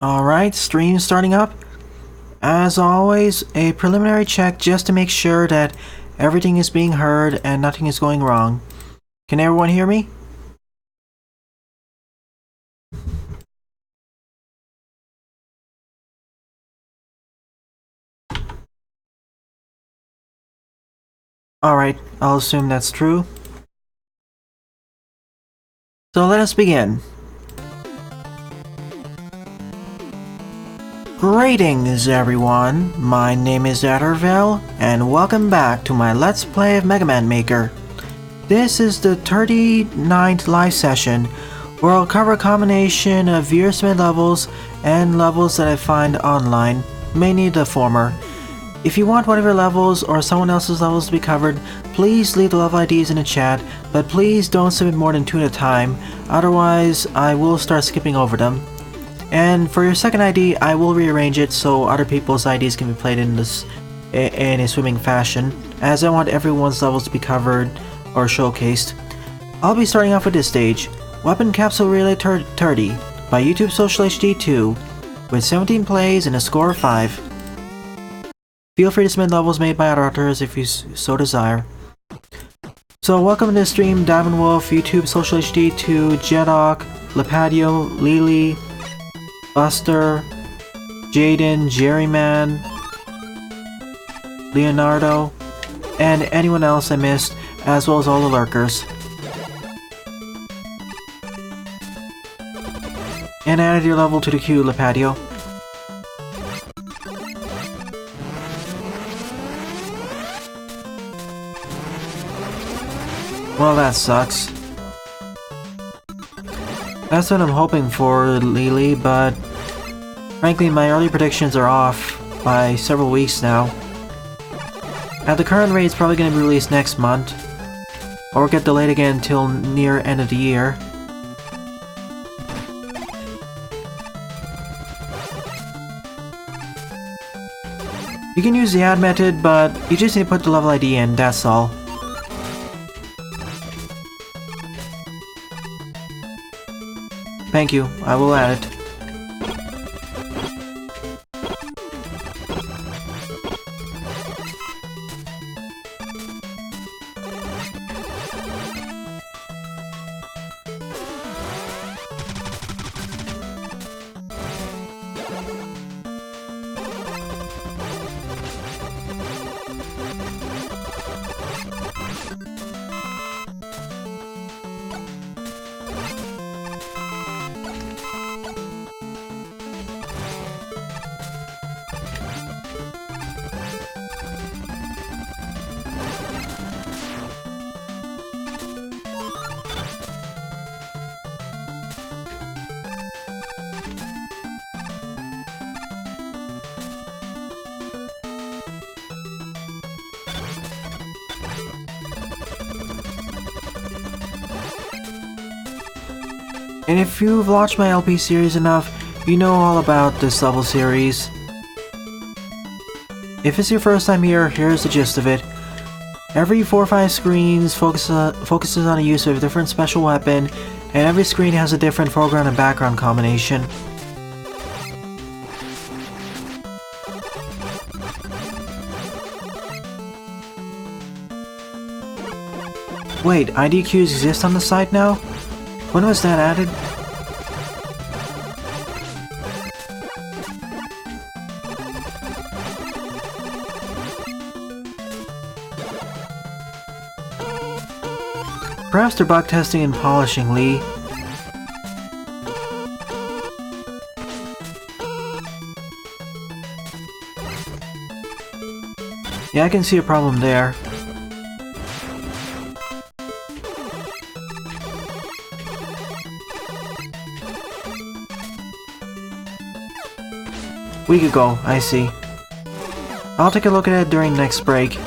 Alright, stream starting up. As always, a preliminary check just to make sure that everything is being heard and nothing is going wrong. Can everyone hear me? Alright, I'll assume that's true. So let us begin. Greetings everyone, my name is Adderville, and welcome back to my Let's Play of Mega Man Maker. This is the 39th live session, where I'll cover a combination of viewer-submitted levels and levels that I find online, mainly the former. If you want one of your levels or someone else's levels to be covered, please leave the level IDs in the chat, but please don't submit more than 2 at a time, otherwise I will start skipping over them. And for your second ID, I will rearrange it so other people's IDs can be played in a swimming fashion, as I want everyone's levels to be covered or showcased. I'll be starting off with this stage, Weapon Capsule Relay 30 by YouTube Social HD 2, with 17 plays and a score of 5. Feel free to submit levels made by other authors if you so desire. So welcome to the stream, Diamond Wolf, YouTube Social HD 2, Jedok, Lipatio, Lily, Buster, Jaden, GeriMan, Leonardo, and anyone else I missed, as well as all the lurkers. And added your level to the queue, Lipatio. Well, that sucks. That's what I'm hoping for, Lily, but frankly my early predictions are off by several weeks now. At the current rate, it's probably going to be released next month, or get delayed again until near end of the year. You can use the add method, but you just need to put the level ID in, that's all. Thank you, I will add it. And if you've watched my LP series enough, you know all about this level series. If it's your first time here, here's the gist of it. Every 4 or 5 screens focuses on the use of a different special weapon, and every screen has a different foreground and background combination. Wait, ID queues exist on the site now? When was that added? Perhaps they're bug testing and polishing, Lee. Yeah, I can see a problem there. Week ago, I see. I'll take a look at it during next break.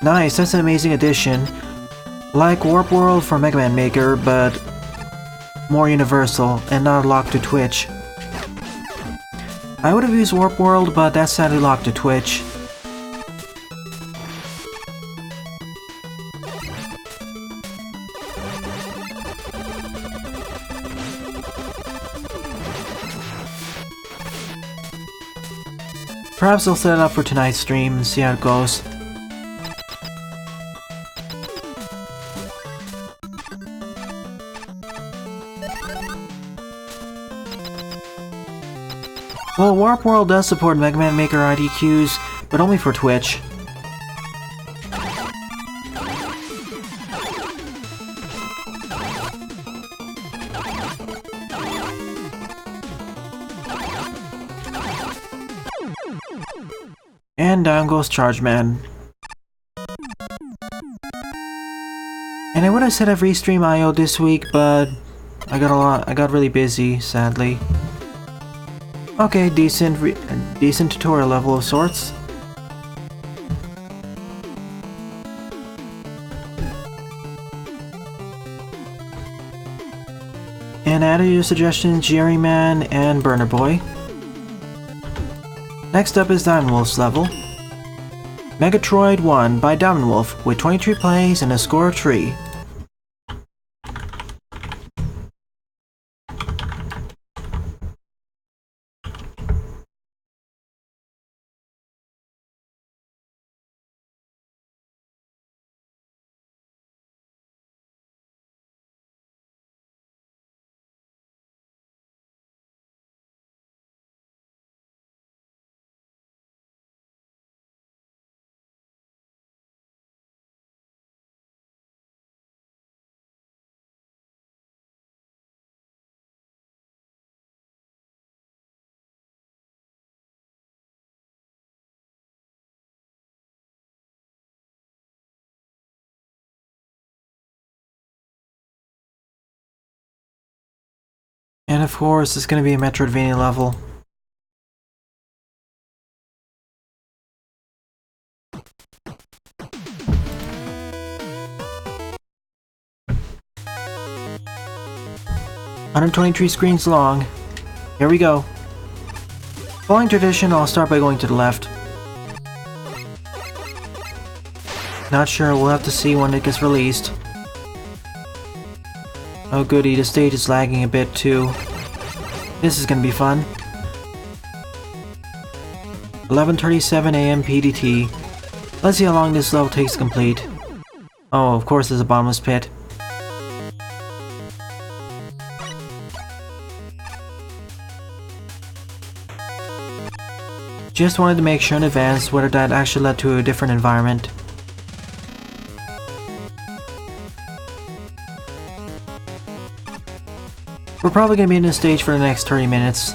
Nice, that's an amazing addition. Like Warp World for Mega Man Maker, but more universal and not locked to Twitch. I would have used Warp World, but that's sadly locked to Twitch. Perhaps I'll set it up for tonight's stream and see how it goes. Well, Warp World does support Mega Man Maker IDQs, but only for Twitch. And down goes Charge Man. And I would have said I'd restream IO this week, but I got really busy, sadly. Okay, decent tutorial level of sorts. And added your suggestions, GeriMan and Burner Boy. Next up is Diamond Wolf's level. Megatroid I by Diamond Wolf with 23 plays and a score of 3. And of course, it's going to be a Metroidvania level. "123 screens long. Here we go. Following tradition, I'll start by going to the left. Not sure, we'll have to see when it gets released. Oh goody, the stage is lagging a bit too. This is gonna be fun. 11:37 AM PDT. Let's see how long this level takes to complete. Oh, of course there's a bottomless pit. Just wanted to make sure in advance whether that actually led to a different environment. We're probably going to be in this stage for the next 30 minutes.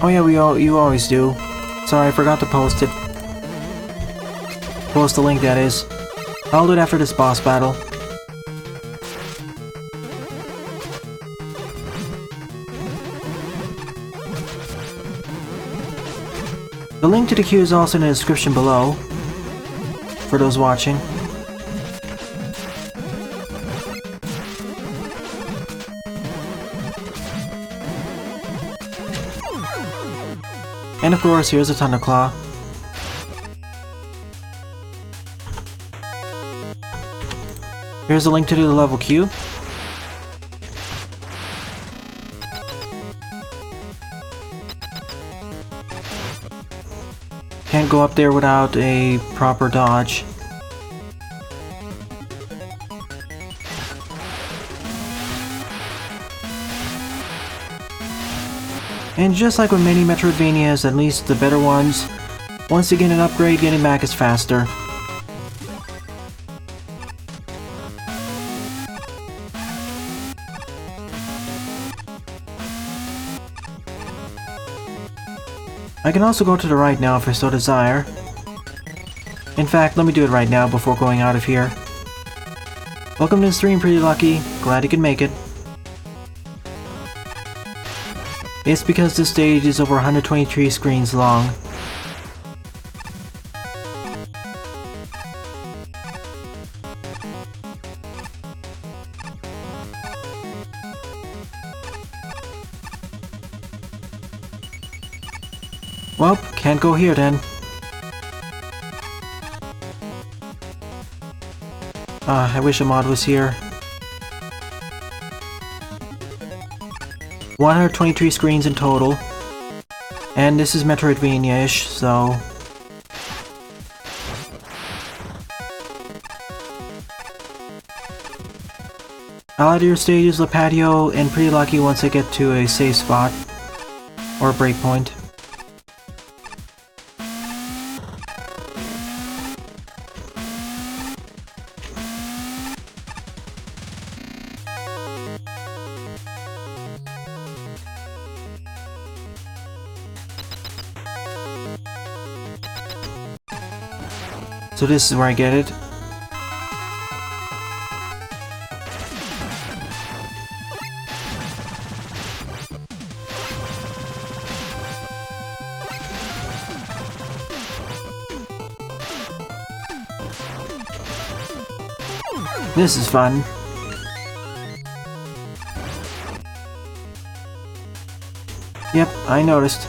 Oh yeah, you always do. Sorry, I forgot to post it. Post the link, that is. I'll do it after this boss battle. The link to the queue is also in the description below, for those watching. And of course, here's a Thunderclaw. Here's a link to the level queue. Can't go up there without a proper dodge. And just like with many Metroidvanias, at least the better ones, once you get an upgrade, getting back is faster. I can also go to the right now if I so desire. In fact, let me do it right now before going out of here. Welcome to the stream, Pretty Lucky. Glad you could make it. It's because this stage is over 123 screens long. Well, can't go here then. I wish a mod was here. 123 screens in total. And this is Metroidvania-ish, so... I'll add your stages, Lipatio, and Pretty Lucky once I get to a safe spot. Or a breakpoint. So this is where I get it. This is fun. Yep, I noticed.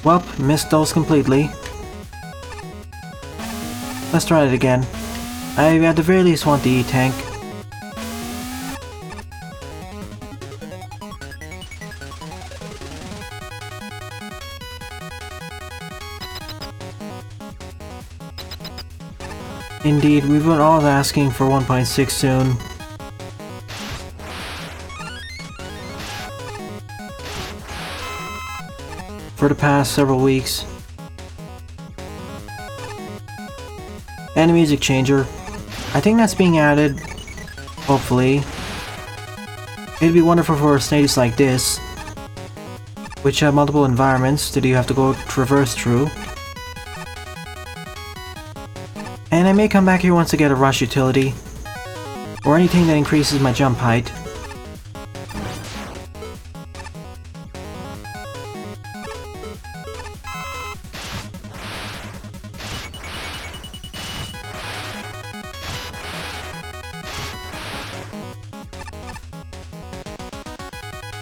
Well, missed those completely. Let's try it again. I at the very least want the E-Tank. Indeed, we've been all asking for 1.6 soon. For the past several weeks. And a music changer. I think that's being added, hopefully. It'd be wonderful for stages like this, which have multiple environments that you have to go traverse through. And I may come back here once I get a rush utility, or anything that increases my jump height.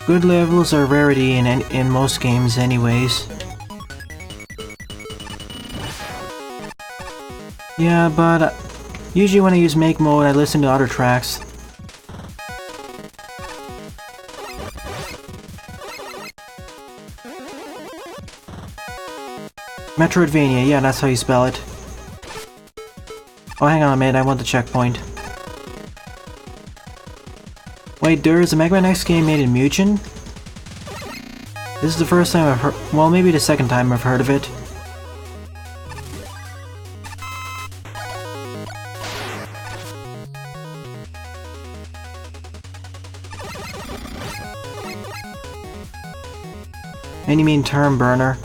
Good levels are a rarity in most games anyways. Yeah, but usually when I use make mode I listen to other tracks. Metroidvania, yeah, that's how you spell it. Oh, hang on a minute, I want the checkpoint. Wait, there is a Mega Man X game made in Mugen? This is the first time I've heard- well, maybe the second time I've heard of it. And you mean Term Burner.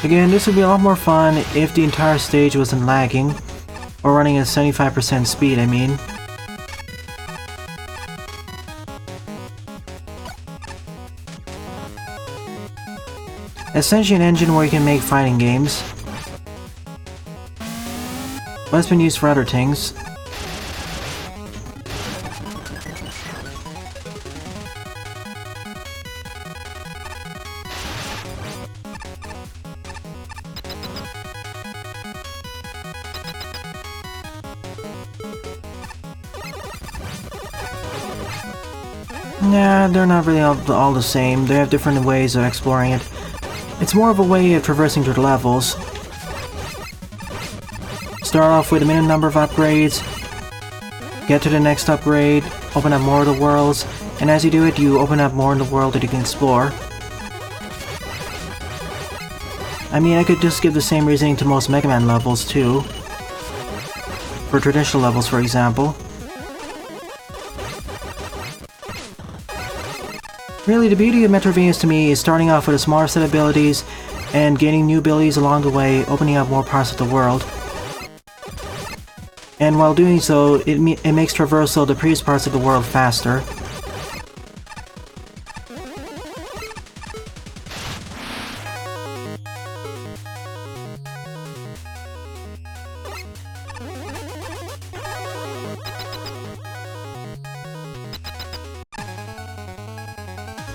Again, this would be a lot more fun if the entire stage wasn't lagging, or running at 75% speed, I mean. Essentially an engine where you can make fighting games. But it's been used for other things. Nah, they're not really all the same. They have different ways of exploring it. It's more of a way of traversing through the levels. Start off with a minimum number of upgrades, get to the next upgrade, open up more of the worlds, and as you do it, you open up more in the world that you can explore. I mean, I could just give the same reasoning to most Mega Man levels too. For traditional levels, for example. Really, the beauty of Metroidvanias to me is starting off with a smaller set of abilities and gaining new abilities along the way, opening up more parts of the world. And while doing so, it makes traversal of the previous parts of the world faster.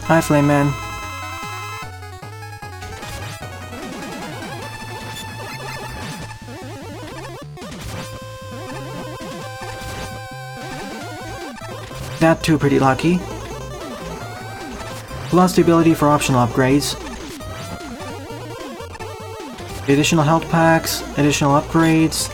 Hi, Flame Man. That too pretty lucky. Plus the ability for optional upgrades. Additional health packs, additional upgrades.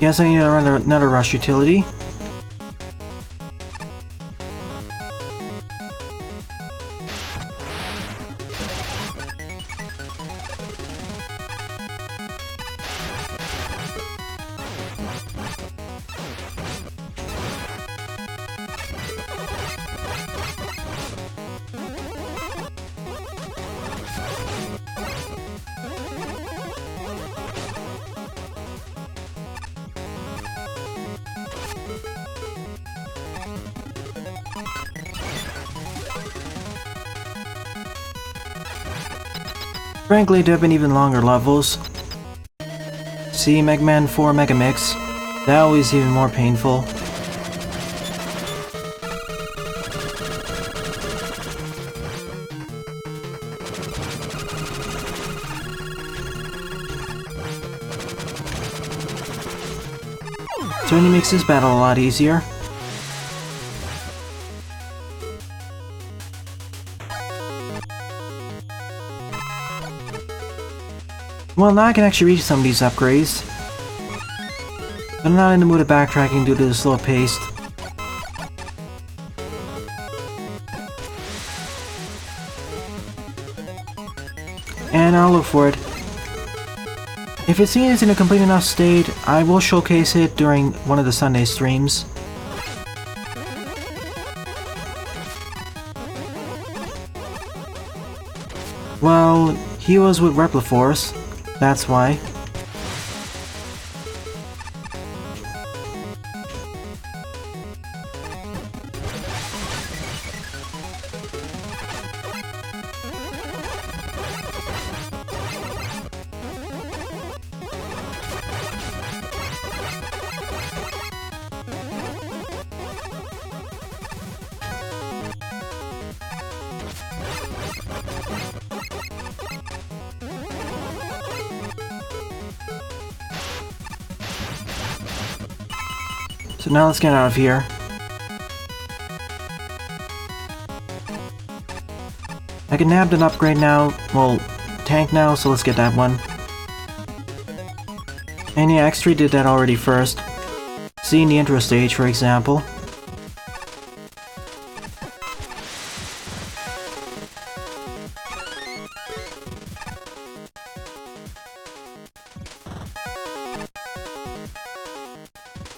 Yes, I need to run another rush utility. Frankly, there have been even longer levels. See Mega Man 4 Mega Mix? That was even more painful. Certainly makes this battle a lot easier. Well, now I can actually reach some of these upgrades. But I'm not in the mood of backtracking due to the slow pace. And I'll look for it. If it seems in a complete enough state, I will showcase it during one of the Sunday streams. Well, he was with Repliforce. That's why. So now let's get out of here. I can nab an upgrade now, well, tank now, so let's get that one. And yeah, X3 did that already first. See in the intro stage, for example.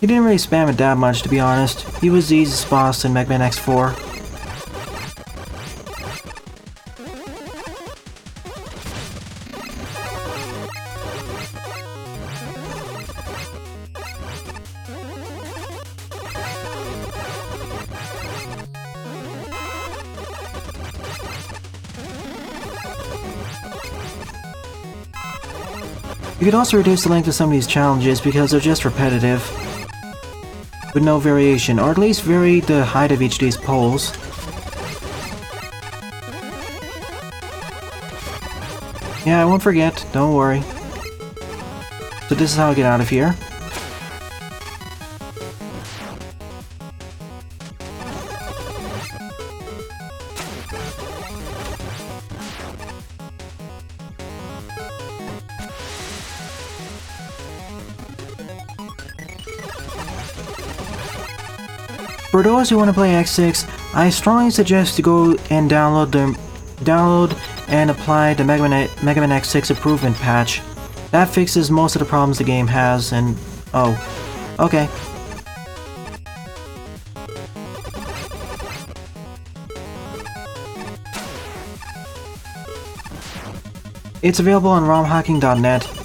He didn't really spam it that much, to be honest. He was the easiest boss in Mega Man X4. You could also reduce the length of some of these challenges because they're just repetitive. with no variation, or at least vary the height of each of these poles. Yeah, I won't forget, don't worry. So this is how I get out of here. For those who want to play X6, I strongly suggest to go and download and apply the Mega Man X6 improvement patch. That fixes most of the problems the game has, and oh, okay. It's available on romhacking.net.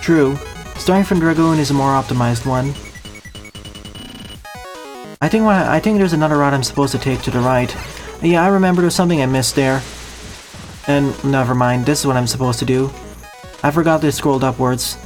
True, starting from Dragoon is a more optimized one. I think there's another route I'm supposed to take to the right. Yeah, I remember there's something I missed there. And never mind, this is what I'm supposed to do. I forgot they scrolled upwards.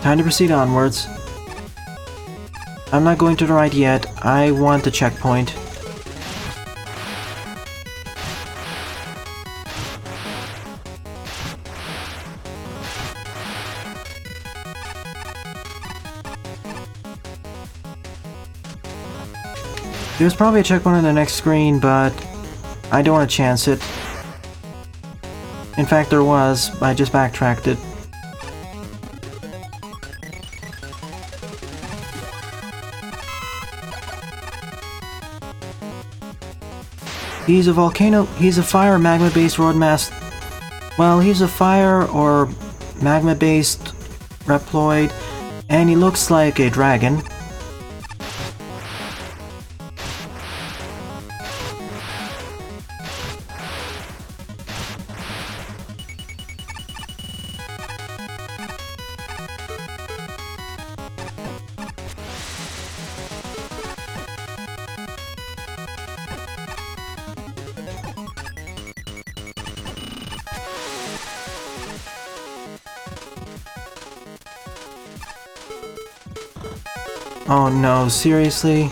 Time to proceed onwards. I'm not going to the right yet. I want the checkpoint. There's probably a checkpoint on the next screen, but I don't want to chance it. In fact, there was. I just backtracked it. He's a fire magma-based roadmaster. Well, he's a fire or magma-based Reploid, and he looks like a dragon. Oh no, seriously?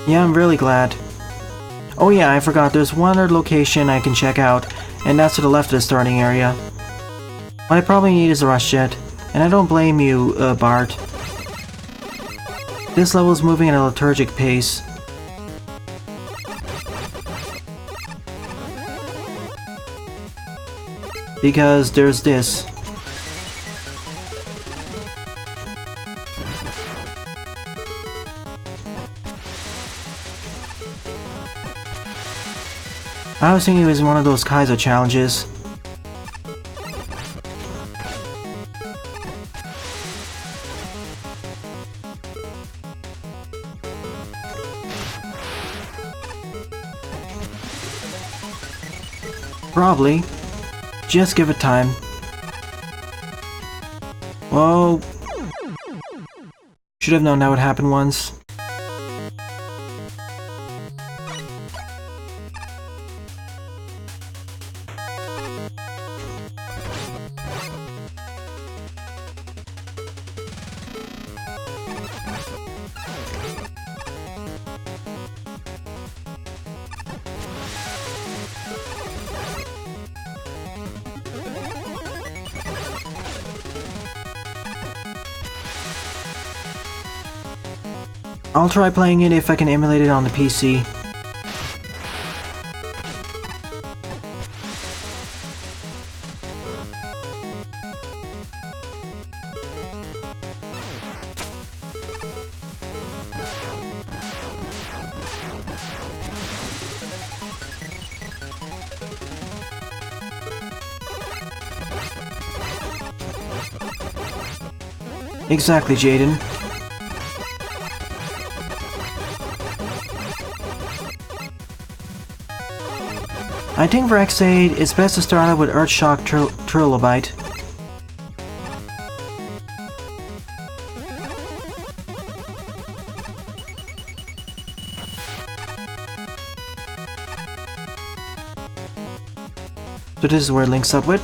Yeah, I'm really glad. Oh yeah, I forgot, there's one other location I can check out, and that's to the left of the starting area. What I probably need is a rush jet. And I don't blame you, Bart. This level is moving at a lethargic pace. Because there's this. I was thinking it was one of those Cayo challenges. Probably. Just give it time. Whoa. Should have known that would happen once. I'll try playing it if I can emulate it on the PC. Exactly, Jaden. I think for X8, it's best to start out with Earthshock Trilobite. So this is where it links up with.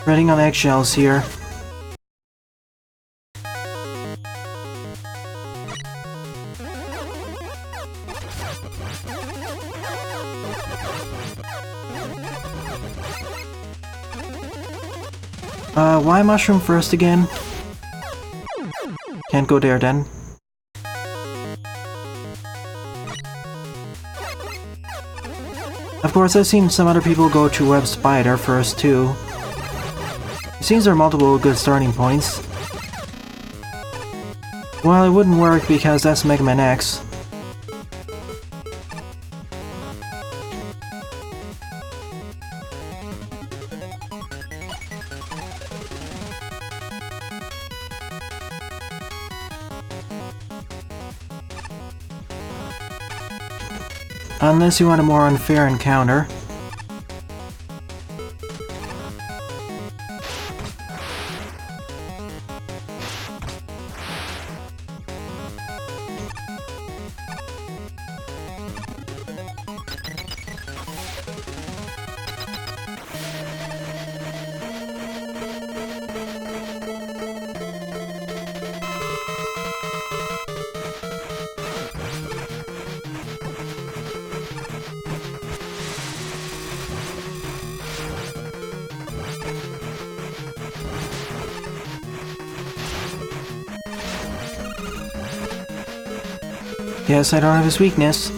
Treading on eggshells here. Why mushroom first again? Can't go there then. Of course, I've seen some other people go to Web Spider first too. It seems there are multiple good starting points. Well, it wouldn't work because that's Mega Man X. Unless you want a more unfair encounter. Guess I don't have his weakness.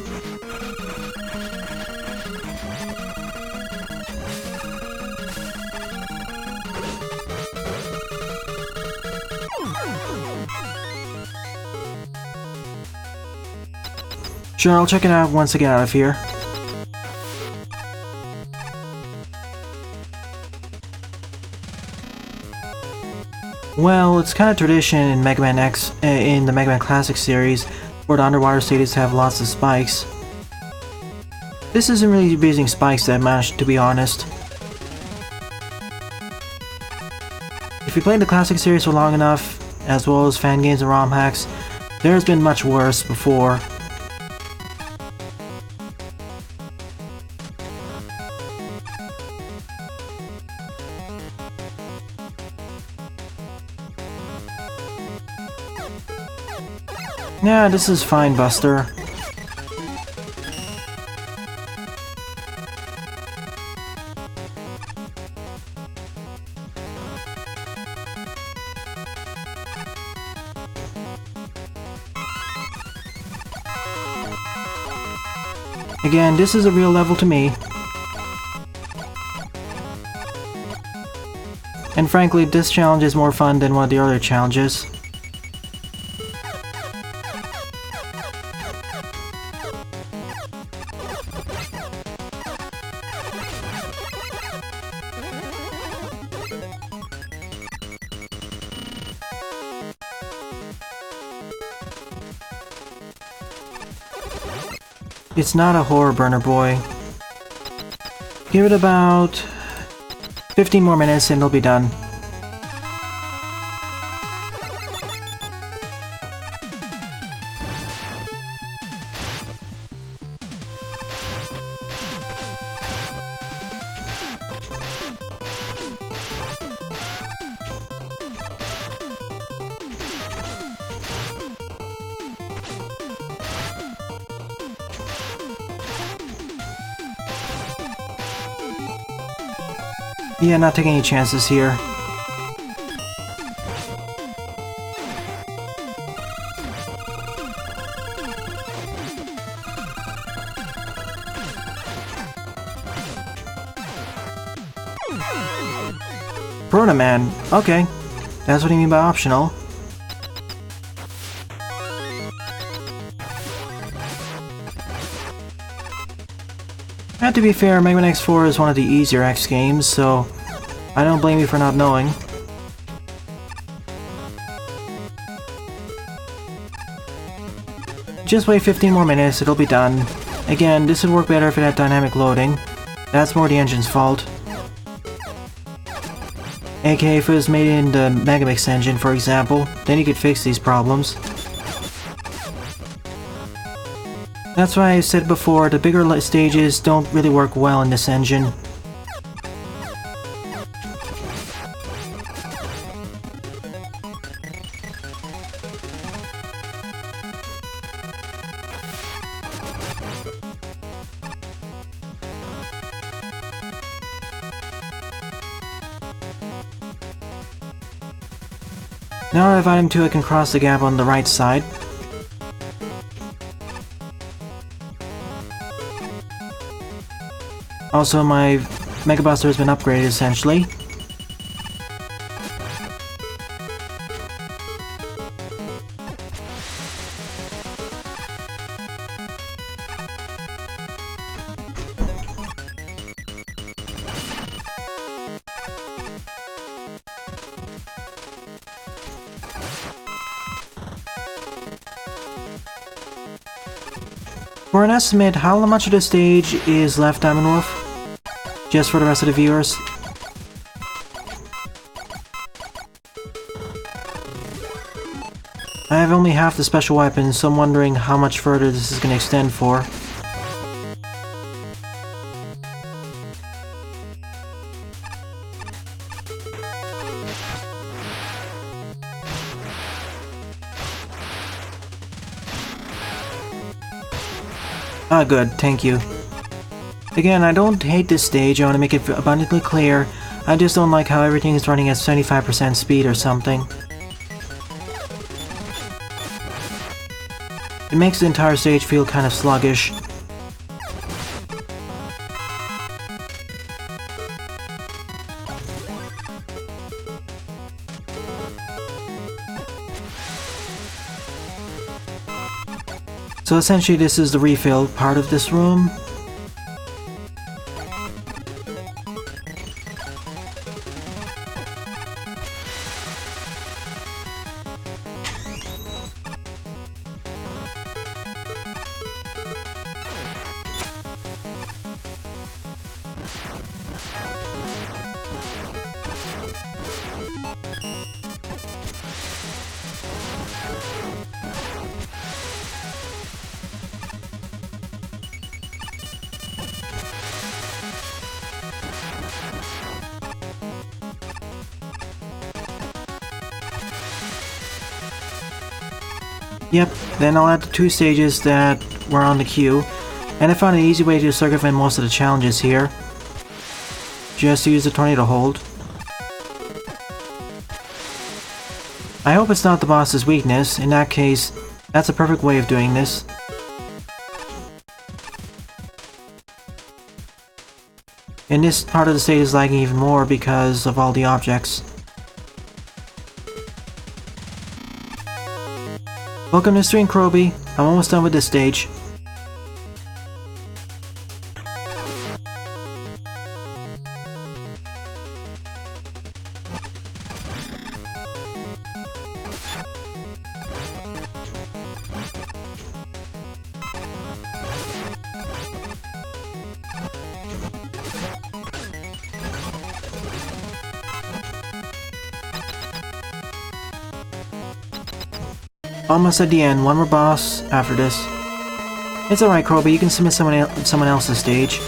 Sure, I'll check it out once I get out of here. Well, it's kind of tradition in Mega Man X, in the Mega Man Classic series, for the underwater stages to have lots of spikes. This isn't really using spikes that much, to be honest. If you played the Classic series for long enough, as well as fan games and ROM hacks, there's been much worse before. Yeah, this is fine, Buster. Again, this is a real level to me. And frankly, this challenge is more fun than one of the other challenges. It's not a horror burner, boy. Give it about 15 more minutes and it'll be done. Yeah, not taking any chances here. Proto Man. Okay. That's what you mean by optional. And to be fair, Mega Man X4 is one of the easier X games, so I don't blame you for not knowing. Just wait 15 more minutes, it'll be done. Again, this would work better if it had dynamic loading. That's more the engine's fault. AKA if it was made in the Megamix engine, for example, then you could fix these problems. That's why I said before, the bigger stages don't really work well in this engine. Now I have item 2, I can cross the gap on the right side. Also, my Mega Buster has been upgraded essentially. For an estimate, how much of the stage is left, Diamond Wolf? Just for the rest of the viewers. I have only half the special weapons, so I'm wondering how much further this is going to extend for. Ah, good, thank you. Again, I don't hate this stage, I want to make it abundantly clear. I just don't like how everything is running at 75% speed or something. It makes the entire stage feel kind of sluggish. So essentially this is the refill part of this room. Yep, then I'll add the 2 stages that were on the queue, and I found an easy way to circumvent most of the challenges here. Just use the tornado hold. I hope it's not the boss's weakness. In that case, that's a perfect way of doing this. And this part of the stage is lagging even more because of all the objects. Welcome to Stream Kroby. I'm almost done with this stage. Almost at the end, one more boss after this. It's alright, Kroby, you can submit someone else's stage.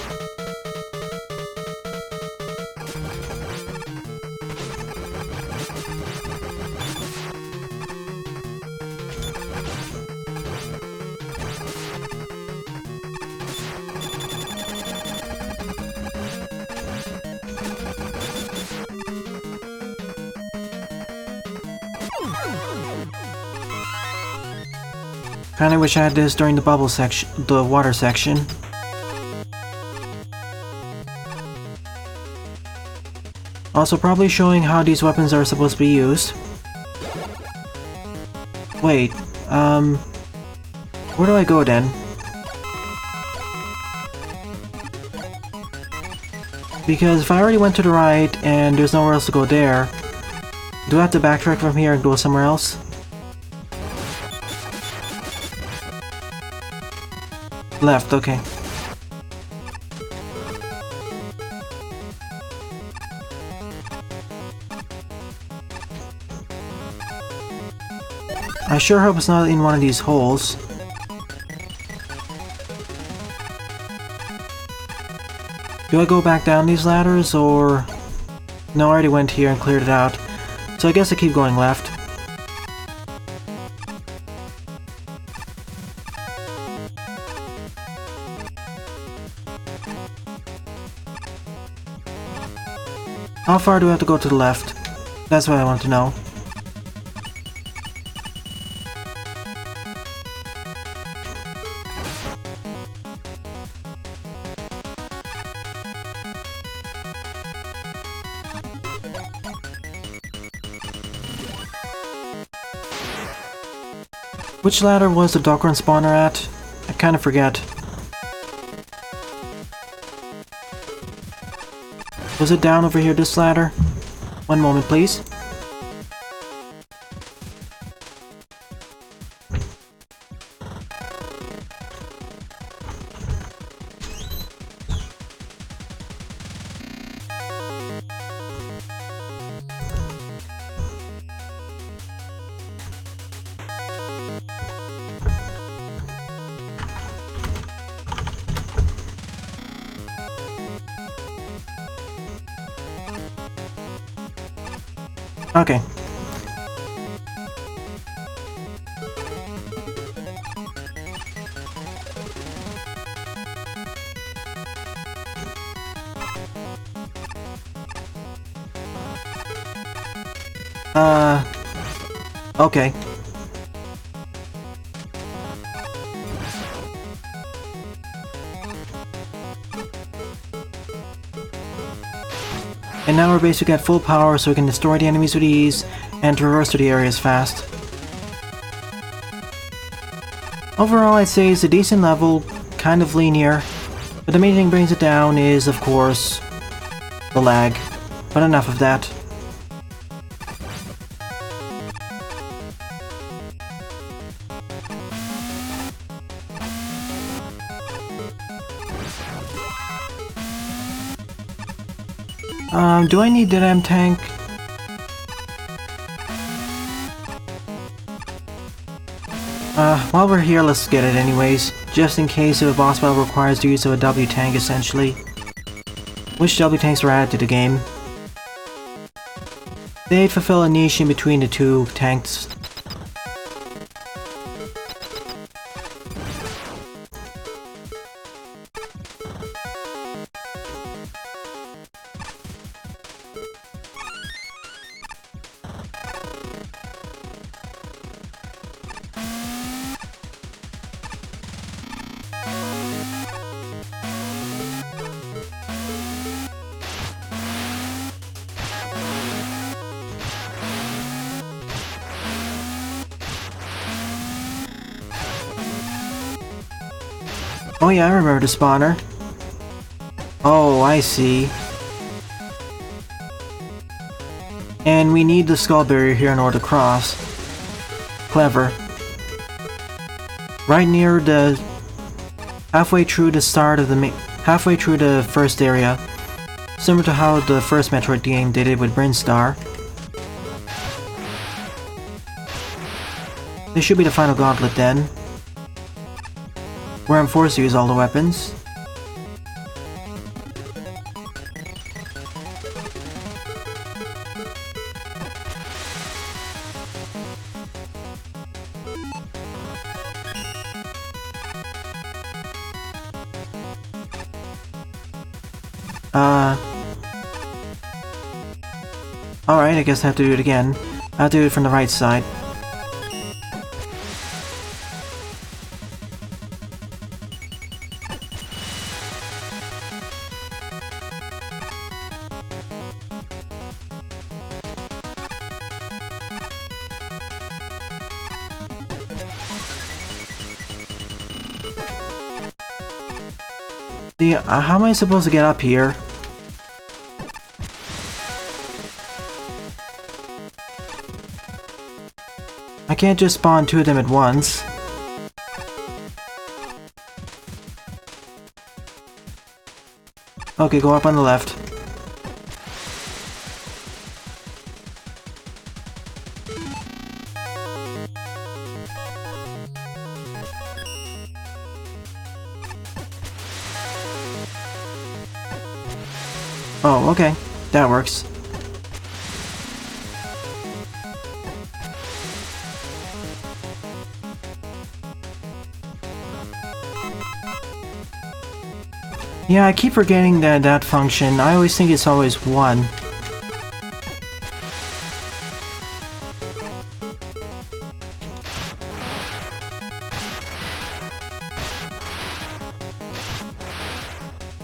Kinda wish I had this during the bubble section, the water section. Also probably showing how these weapons are supposed to be used. Wait, where do I go then? Because if I already went to the right and there's nowhere else to go there, do I have to backtrack from here and go somewhere else? Left, okay. I sure hope it's not in one of these holes. Do I go back down these ladders, or... No, I already went here and cleared it out. So I guess I keep going left. How far do I have to go to the left? That's what I want to know. Which ladder was the Dokkan spawner at? I kinda forget. Was it down over here, this ladder? One moment, please. Okay. Okay. And now we're basically at full power, so we can destroy the enemies with ease and traverse through the areas fast. Overall, I'd say it's a decent level, kind of linear, but the main thing brings it down is, of course, the lag. But enough of that. Do I need the damn tank? While we're here, let's get it anyways, just in case if a boss battle requires the use of a W tank, essentially. Which W tanks were added to the game? They'd fulfill a niche in between the two tanks. Oh yeah, I remember the spawner. Oh, I see. And we need the skull barrier here in order to cross. Clever. Right near the... halfway through the start of the halfway through the first area. Similar to how the first Metroid game did it with Brinstar. This should be the final gauntlet then, where I'm forced to use all the weapons. Alright, I guess I have to do it again. I'll do it from the right side. See, how am I supposed to get up here? I can't just spawn two of them at once. Okay, go up on the left. Oh, okay. That works. Yeah, I keep forgetting that function. I always think it's always 1.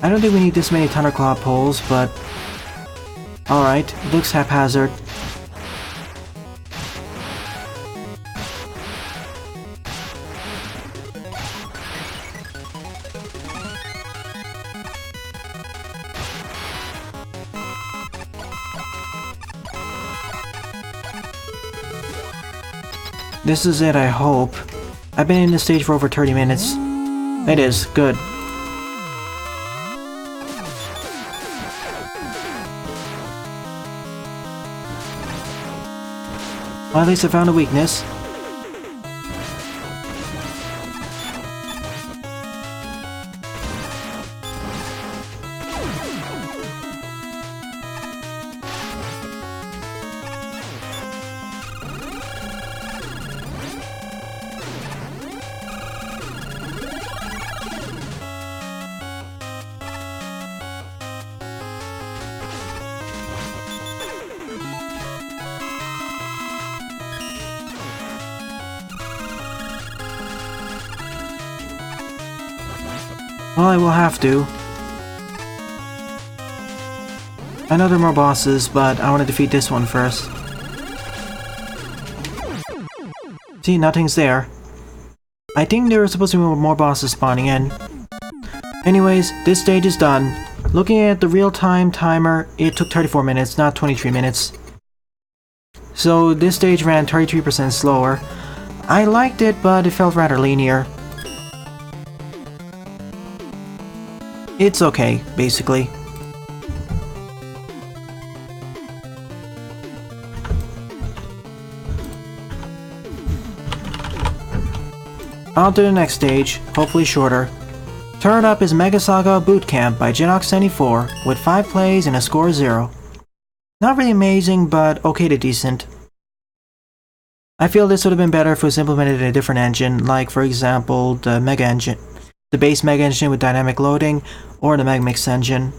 I don't think we need this many Thunderclaw poles, but... Alright, looks haphazard. This is it, I hope. I've been in this stage for over 30 minutes. It is, good. Well, at least I found a weakness. Well, I will have to. I know there are more bosses, but I want to defeat this one first. See, nothing's there. I think there are supposed to be more bosses spawning in. Anyways, this stage is done. Looking at the real-time timer, it took 34 minutes, not 23 minutes. So this stage ran 33% slower. I liked it, but it felt rather linear. It's okay, basically. On to the next stage, hopefully shorter. Third up is Mega Saga Boot Camp by Genox74 with 5 plays and a score of 0. Not really amazing, but okay to decent. I feel this would have been better if it was implemented in a different engine, like for example the Mega Engine. The base Mega Engine with dynamic loading, or the Megmix engine.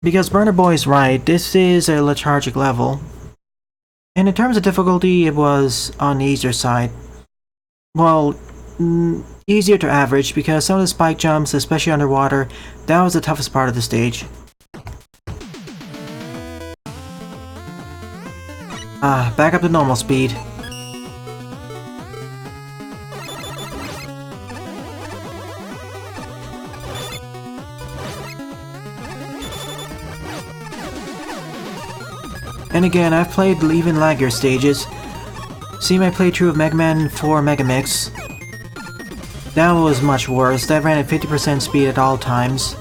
Because Burner Boy is right, this is a lethargic level. And in terms of difficulty, it was on the easier side. Well, easier to average, because some of the spike jumps, especially underwater, that was the toughest part of the stage. Back up to normal speed. And again, I've played even laggier stages. See my playthrough of Mega Man 4 Megamix. That was much worse. That ran at 50% speed at all times.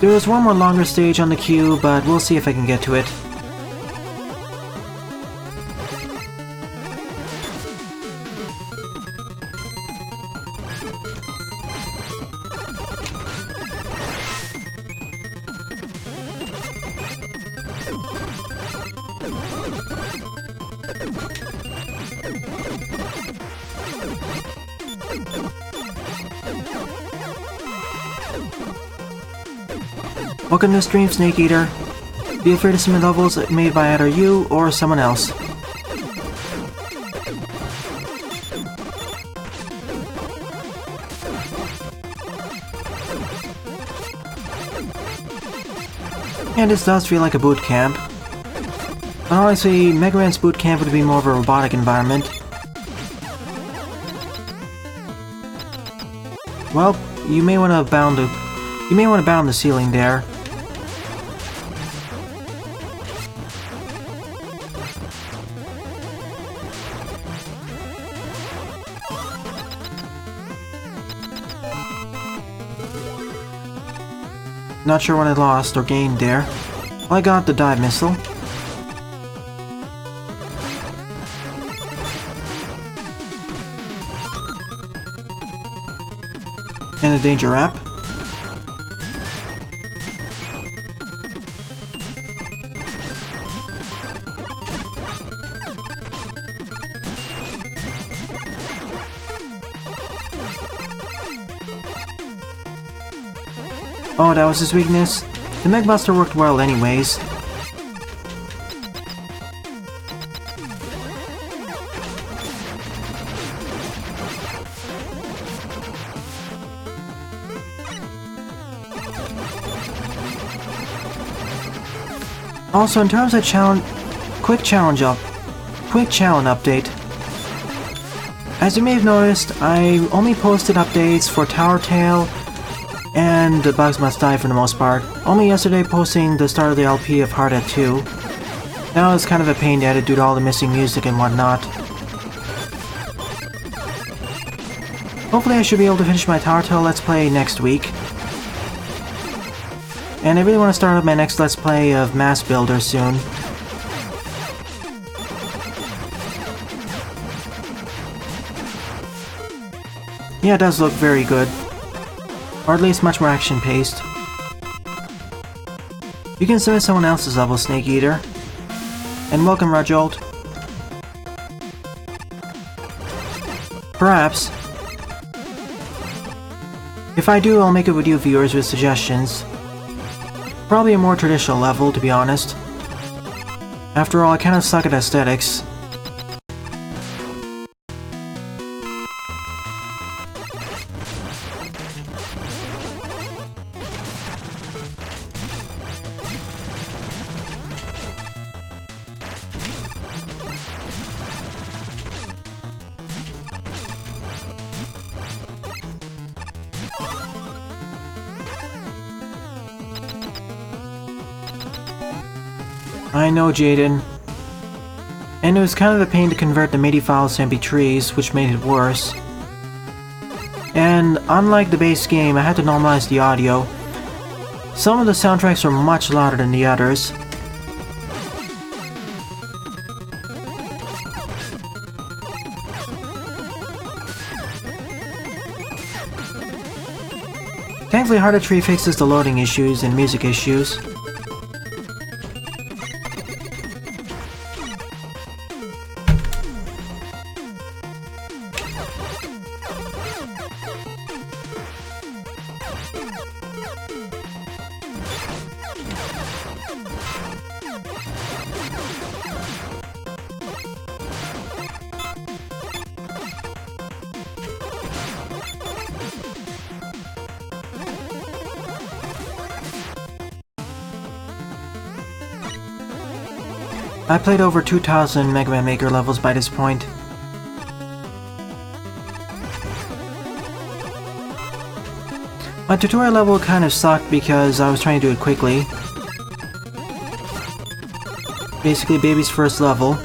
There was one more longer stage on the queue, but we'll see if I can get to it. Welcome to the stream, Snake Eater. Feel free to submit levels made by either you or someone else. And this does feel like a boot camp. But honestly, Mega Man's boot camp would be more of a robotic environment. Well, you may want to bound the ceiling there. Not sure what I lost or gained there. Well, I got the dive missile. And a danger wrap. Oh, that was his weakness? The Meg Buster worked well anyways. Also, in terms of quick challenge update. As you may have noticed, I only posted updates for Tower Tail and the Bugs Must Die for the most part. Only yesterday posting the start of the LP of Hard at 2. Now it's kind of a pain to edit due to all the missing music and whatnot. Hopefully I should be able to finish my Tower Tail Let's Play next week. And I really want to start up my next Let's Play of Mass Builder soon. Yeah, it does look very good. Or at least much more action-paced. You can submit someone else's level, Snake Eater. And welcome, Rajolt. Perhaps. If I do, I'll make it with you viewers with suggestions. Probably a more traditional level, to be honest. After all, I kind of suck at aesthetics. I know, Jaden. And it was kind of a pain to convert the MIDI files to MP3s, which made it worse. And unlike the base game, I had to normalize the audio. Some of the soundtracks are much louder than the others. Thankfully, Hard at 3 fixes the loading issues and music issues. I played over 2,000 Mega Man Maker levels by this point. My tutorial level kind of sucked because I was trying to do it quickly. Basically, baby's first level.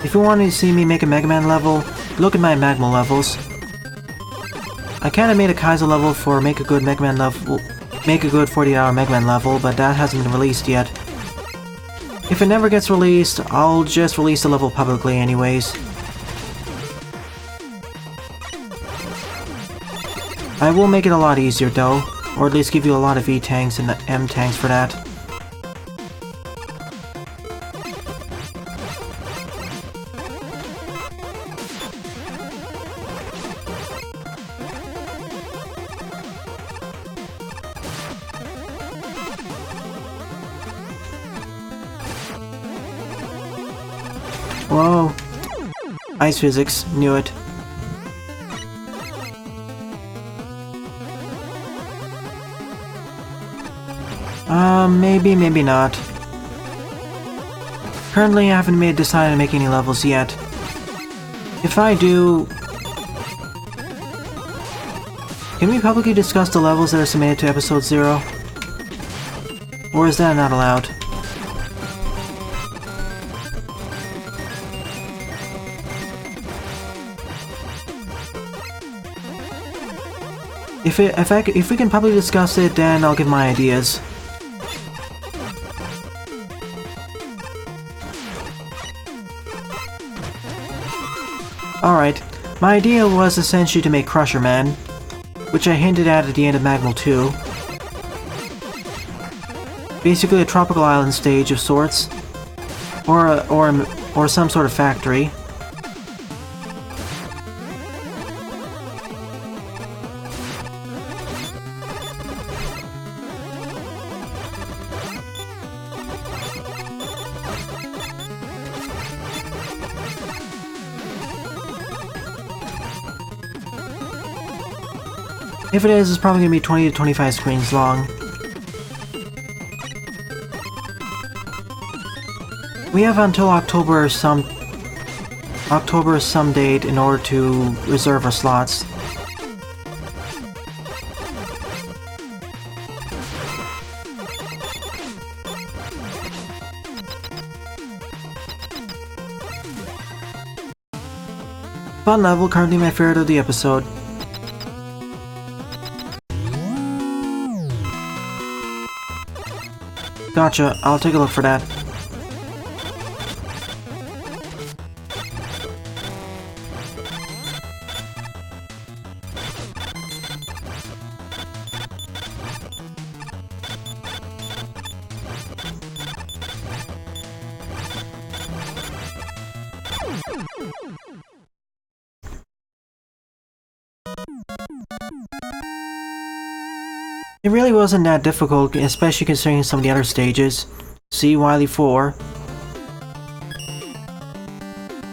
If you want to see me make a Mega Man level, look at my Magma levels. I kinda made a Kaizo level for make a good 40-hour Mega Man level, but that hasn't been released yet. If it never gets released, I'll just release the level publicly anyways. I will make it a lot easier though, or at least give you a lot of E-tanks and M-tanks for that. Whoa. Ice physics. Knew it. Maybe, maybe not. Currently, I haven't decided to make any levels yet. If I do... Can we publicly discuss the levels that are submitted to episode 0? Or is that not allowed? If we can publicly discuss it, then I'll give my ideas. Alright, my idea was essentially to make Crusher Man, which I hinted at the end of Magmal 2. Basically a tropical island stage of sorts, or some sort of factory. If it is, it's probably going to be 20 to 25 screens long. We have until October some date in order to reserve our slots. Fun level, currently my favorite of the episode. Gotcha, I'll take a look for that. It really wasn't that difficult, especially considering some of the other stages. See Wily 4.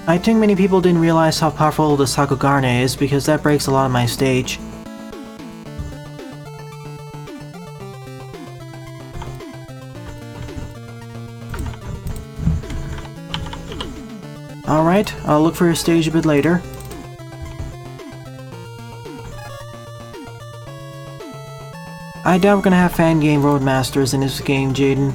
I think many people didn't realize how powerful the Sakugarne is because that breaks a lot of my stage. Alright, I'll look for your stage a bit later. I doubt we're gonna have fan game roadmasters in this game, Jaden.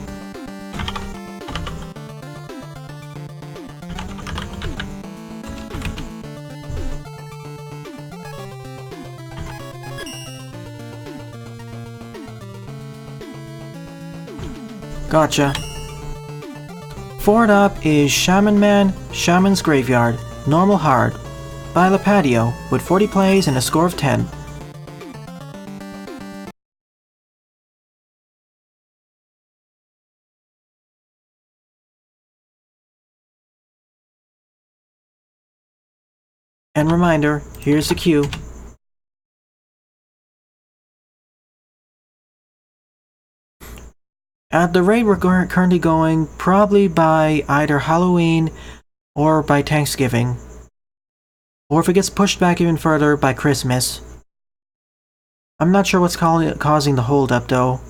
Gotcha. Forward up is Shaman Man, Shamans Graveyard Normal-Hard by Lipatio with 40 plays and a score of 10. And reminder, here's the cue. At the rate we're currently going, probably by either Halloween or by Thanksgiving. Or if it gets pushed back even further, by Christmas. I'm not sure what's causing the holdup though.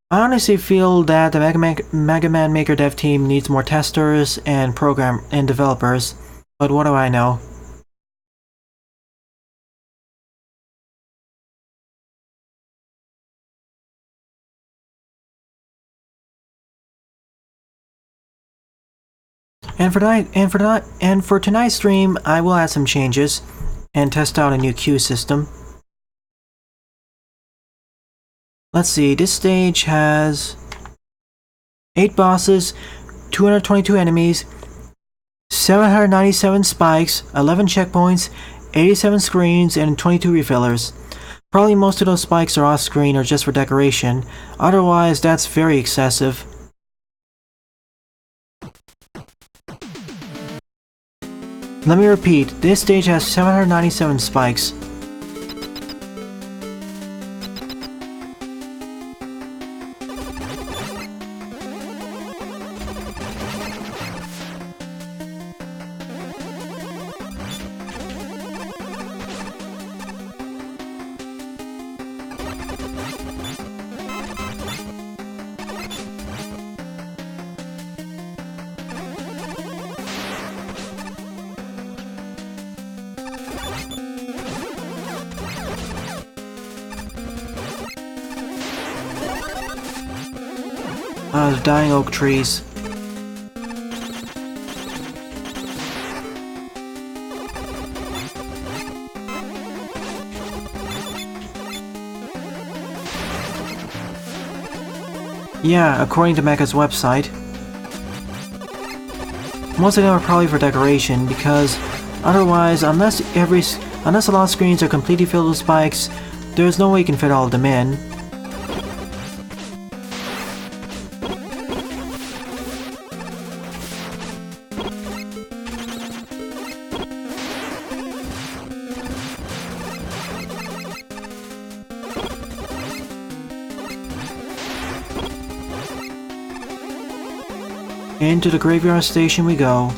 I honestly feel that the Mega Man Maker dev team needs more testers and developers, but what do I know? And for tonight's stream, I will add some changes and test out a new queue system. Let's see, this stage has 8 bosses, 222 enemies, 797 spikes, 11 checkpoints, 87 screens, and 22 refillers. Probably most of those spikes are off screen or just for decoration, otherwise that's very excessive. Let me repeat, this stage has 797 spikes. Dying oak trees. Yeah, according to Mecha's website. Most of them are probably for decoration, because otherwise, unless a lot of screens are completely filled with spikes, there's no way you can fit all of them in. Into the graveyard station we go.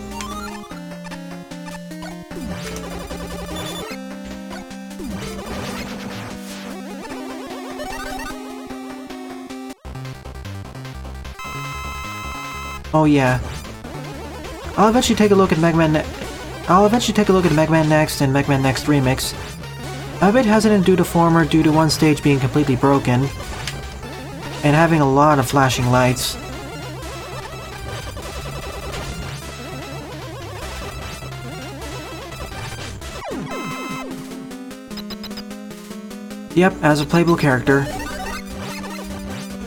Oh yeah. I'll eventually take a look at Mega Man Next and Mega Man Next Remix. I'm a bit hesitant to do the former due to one stage being completely broken and having a lot of flashing lights. Yep, as a playable character.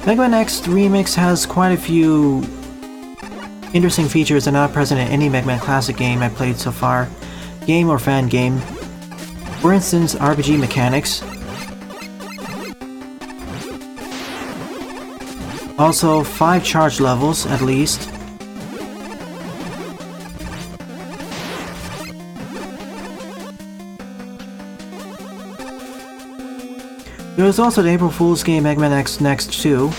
Mega Man X Remix has quite a few interesting features that are not present in any Mega Man Classic game I've played so far. Game or fan game. For instance, RPG mechanics. Also, 5 charge levels, at least. There was also the April Fool's game Mega Man X Next 2.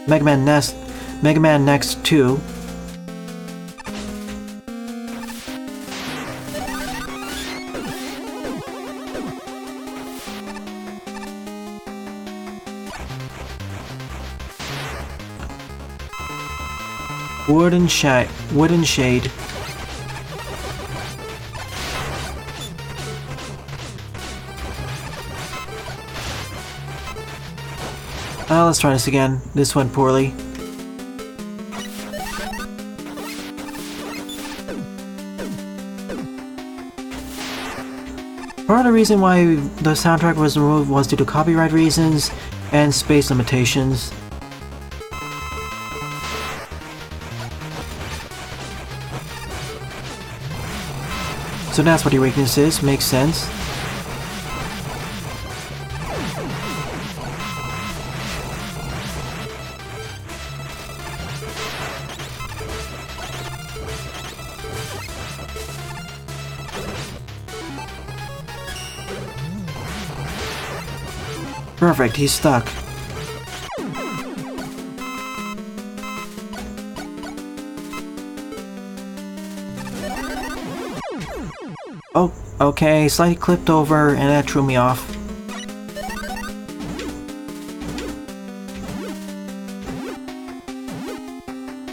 Mega Man Next 2. Wooden Shade. Let's try this again. This went poorly. Part of the reason why the soundtrack was removed was due to copyright reasons and space limitations. So that's what your weakness is. Makes sense. Perfect, he's stuck. Oh, okay, slightly clipped over and that threw me off.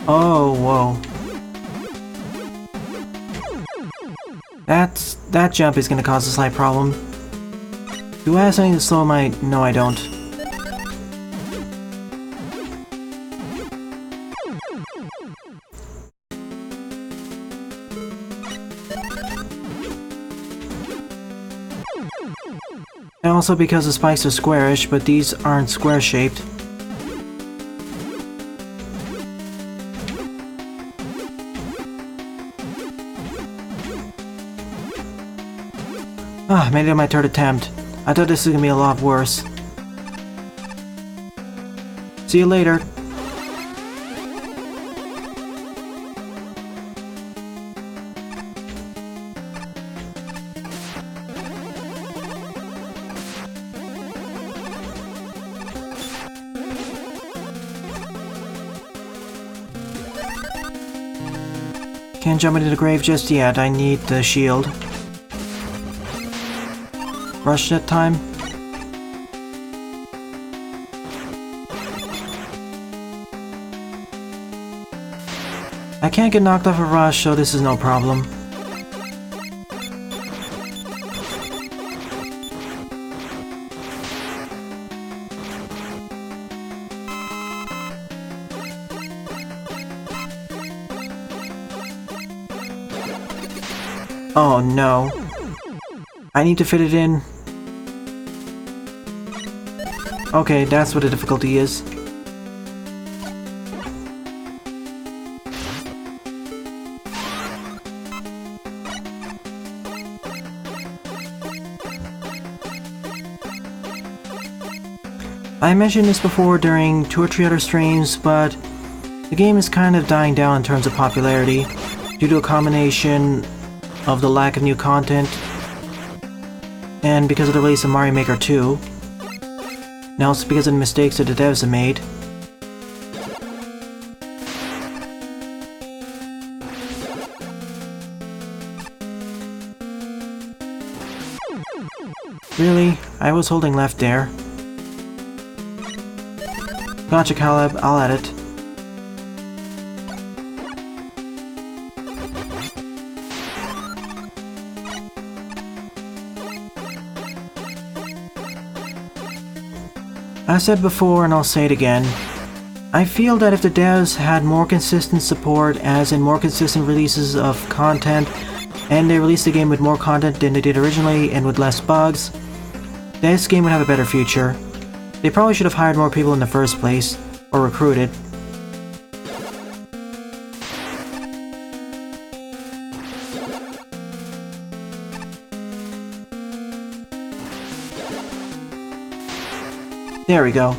Oh, whoa. That jump is gonna cause a slight problem. Do I have something to slow my... No, I don't. And also because the spikes are squarish, but these aren't square-shaped. Ah, made it on my third attempt. I thought this was gonna be a lot worse. See you later. Can't jump into the grave just yet, I need the shield. Rush that time. I can't get knocked off a rush, so this is no problem. Oh no. I need to fit it in. Okay, that's what the difficulty is. I mentioned this before during 2 or 3 other streams, but the game is kind of dying down in terms of popularity due to a combination of the lack of new content and because of the release of Mario Maker 2. Now it's because of the mistakes that the devs have made. Really? I was holding left there. Gotcha, Cowleb. I'll add it. I said before and I'll say it again. I feel that if the devs had more consistent support, as in more consistent releases of content, and they released the game with more content than they did originally and with less bugs, this game would have a better future. They probably should have hired more people in the first place, or recruited. There we go.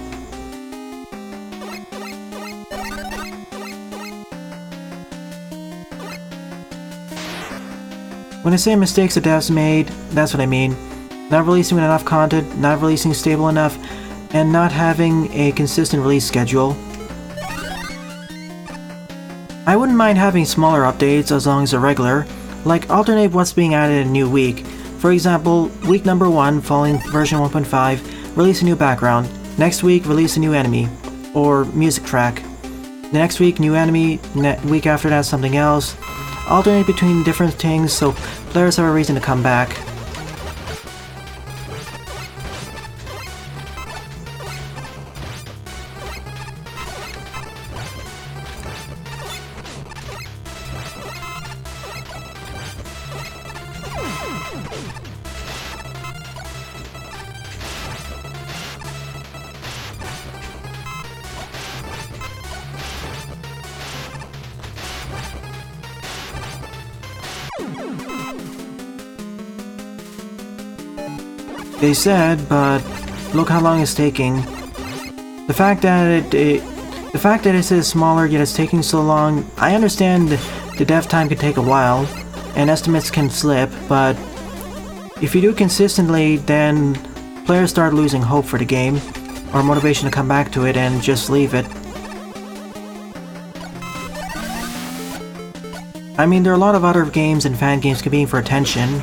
When I say mistakes the devs made, that's what I mean. Not releasing enough content, not releasing stable enough, and not having a consistent release schedule. I wouldn't mind having smaller updates as long as they're regular, like alternate what's being added in a new week. For example, week number 1, following version 1.5, release a new background. Next week, release a new enemy, or music track. The next week, new enemy, week after that, something else. Alternate between different things so players have a reason to come back. They said, but look how long it's taking. The fact that it says smaller yet it's taking so long, I understand the dev time can take a while, and estimates can slip, but if you do it consistently, then players start losing hope for the game, or motivation to come back to it and just leave it. I mean, there are a lot of other games and fan games competing for attention.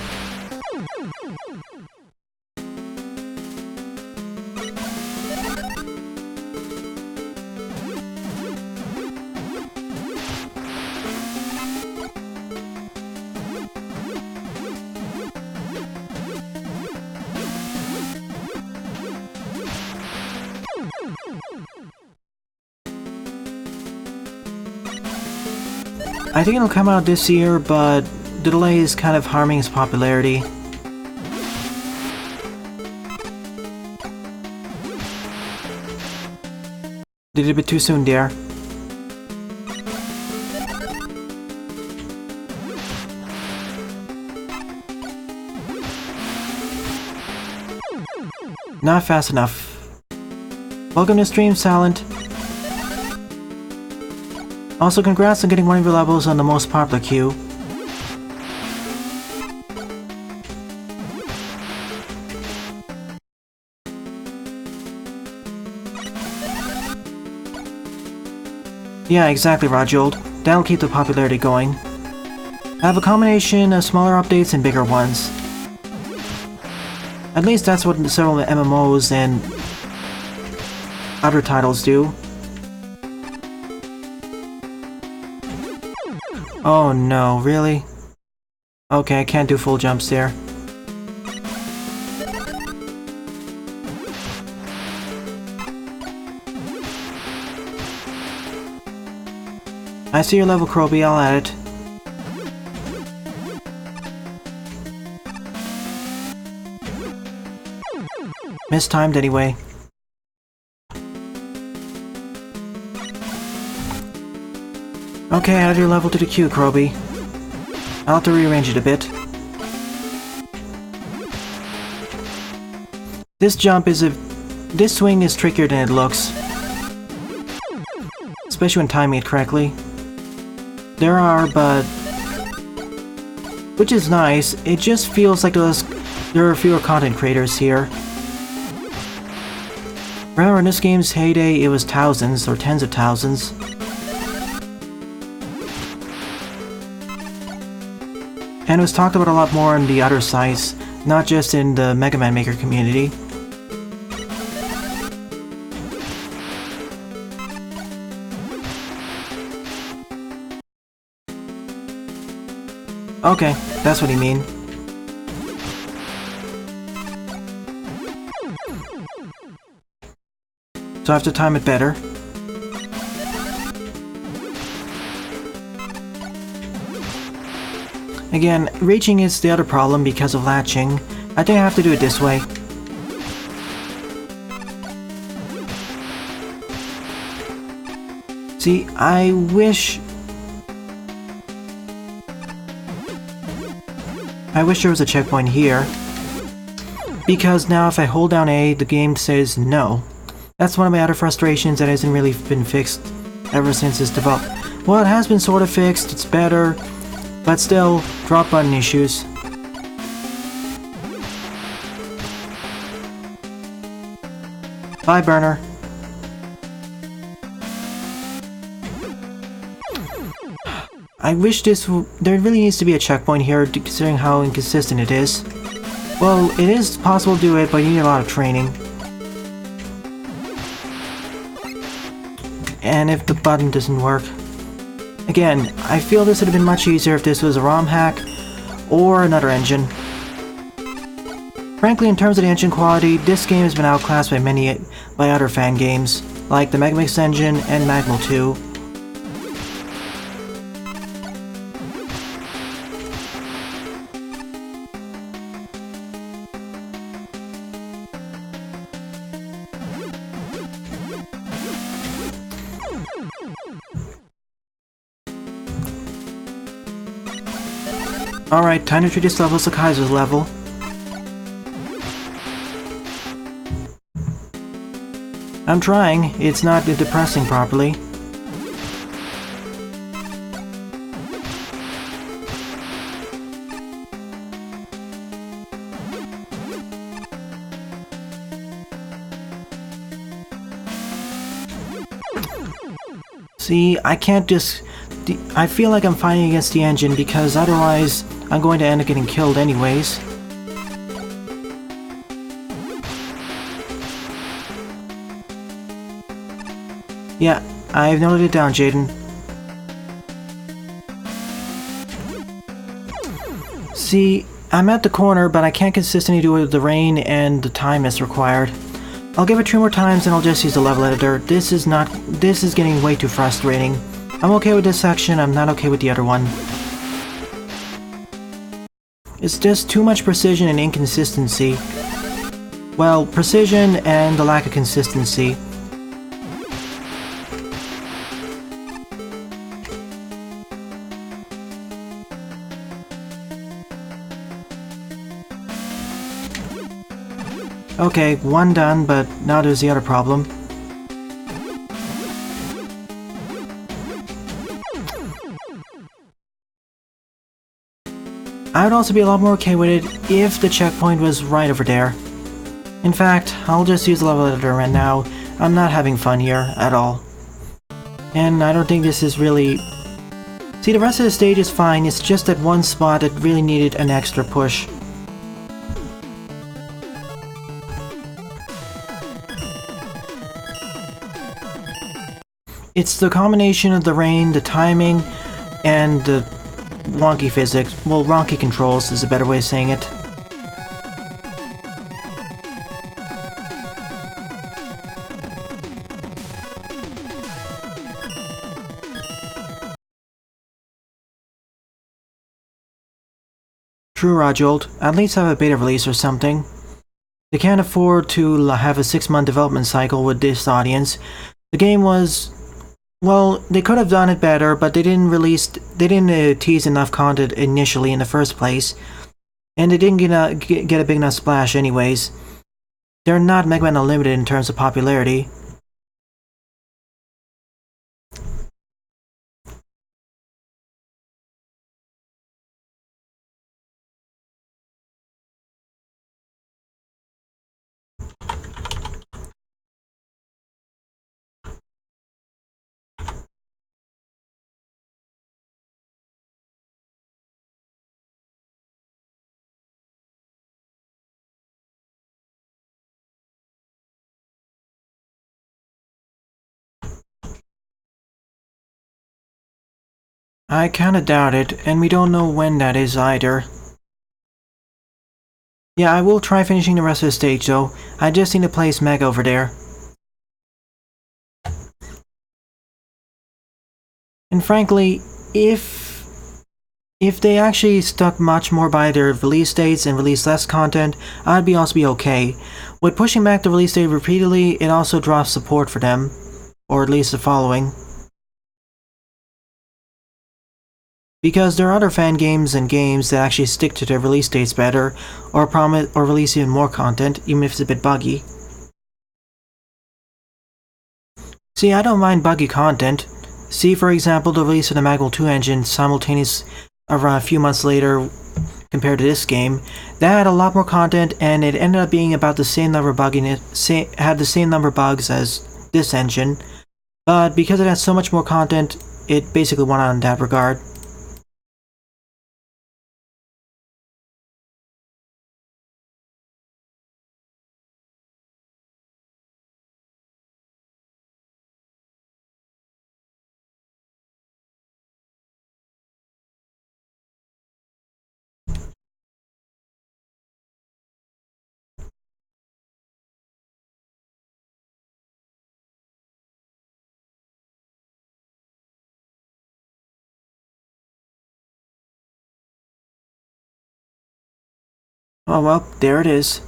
I think it'll come out this year, but the delay is kind of harming its popularity. Did it a bit too soon, dear. Not fast enough. Welcome to stream, Silent. Also, congrats on getting one of your levels on the most popular queue. Yeah, exactly, Rajold. That'll keep the popularity going. Have a combination of smaller updates and bigger ones. At least that's what several MMOs and other titles do. Oh no, really? Okay, I can't do full jumps there. I see your level, Kroby, I'll add it. Mistimed anyway. Okay, add your level to the queue, Kroby. I'll have to rearrange it a bit. This swing is trickier than it looks. Especially when timing it correctly. Which is nice, it just feels like there are fewer content creators here. Remember in this game's heyday, it was thousands or tens of thousands. And it was talked about a lot more on the other sites, not just in the Mega Man Maker community. Okay, that's what you mean. So I have to time it better. Again, reaching is the other problem because of latching. I think I have to do it this way. See, I wish there was a checkpoint here. Because now if I hold down A, the game says no. That's one of my other frustrations that hasn't really been fixed ever since it's developed. Well, it has been sort of fixed, it's better, but still, drop button issues. Bye, burner. I wish there really needs to be a checkpoint here, considering how inconsistent it is. Well, it is possible to do it, but you need a lot of training. And if the button doesn't work... Again, I feel this would have been much easier if this was a ROM hack, or another engine. Frankly, in terms of the engine quality, this game has been outclassed by other fan games, like the Megamix engine and Magmal 2. Alright, time to treat this level as a Kaiser's level. I'm trying, it's not depressing properly. See, I can't just... I feel like I'm fighting against the engine because otherwise I'm going to end up getting killed anyways. Yeah, I've noted it down, Jaden. See, I'm at the corner, but I can't consistently do it with the rain and the time is required. I'll give it 2 more times and I'll just use the level editor. This is getting way too frustrating. I'm okay with this section, I'm not okay with the other one. It's just too much precision and inconsistency. Well, precision and the lack of consistency. Okay, one done, but now there's the other problem. I would also be a lot more okay with it if the checkpoint was right over there. In fact, I'll just use the level editor right now. I'm not having fun here at all. And I don't think this is really... See, the rest of the stage is fine, it's just that one spot that really needed an extra push. It's the combination of the rain, the timing, and the wonky physics. Well, wonky controls is a better way of saying it. True, Rajold. At least have a beta release or something. They can't afford to have a 6-month development cycle with this audience. The game was... well, they could have done it better, but they didn't tease enough content initially in the first place. And they didn't get a big enough splash anyways. They're not Mega Man Unlimited in terms of popularity. I kinda doubt it, and we don't know when that is either. Yeah, I will try finishing the rest of the stage though. I just need to place Mega over there. And frankly, if they actually stuck much more by their release dates and released less content, I'd also be okay. With pushing back the release date repeatedly, it also drops support for them. Or at least the following. Because there are other fan games and games that actually stick to their release dates better, or promise or release even more content, even if it's a bit buggy. See, I don't mind buggy content. See, for example, the release of the Magwell 2 engine simultaneous around a few months later compared to this game. That had a lot more content, and it ended up being about the same number of had the same number of bugs as this engine. But because it has so much more content, it basically won out in that regard. Oh well, there it is.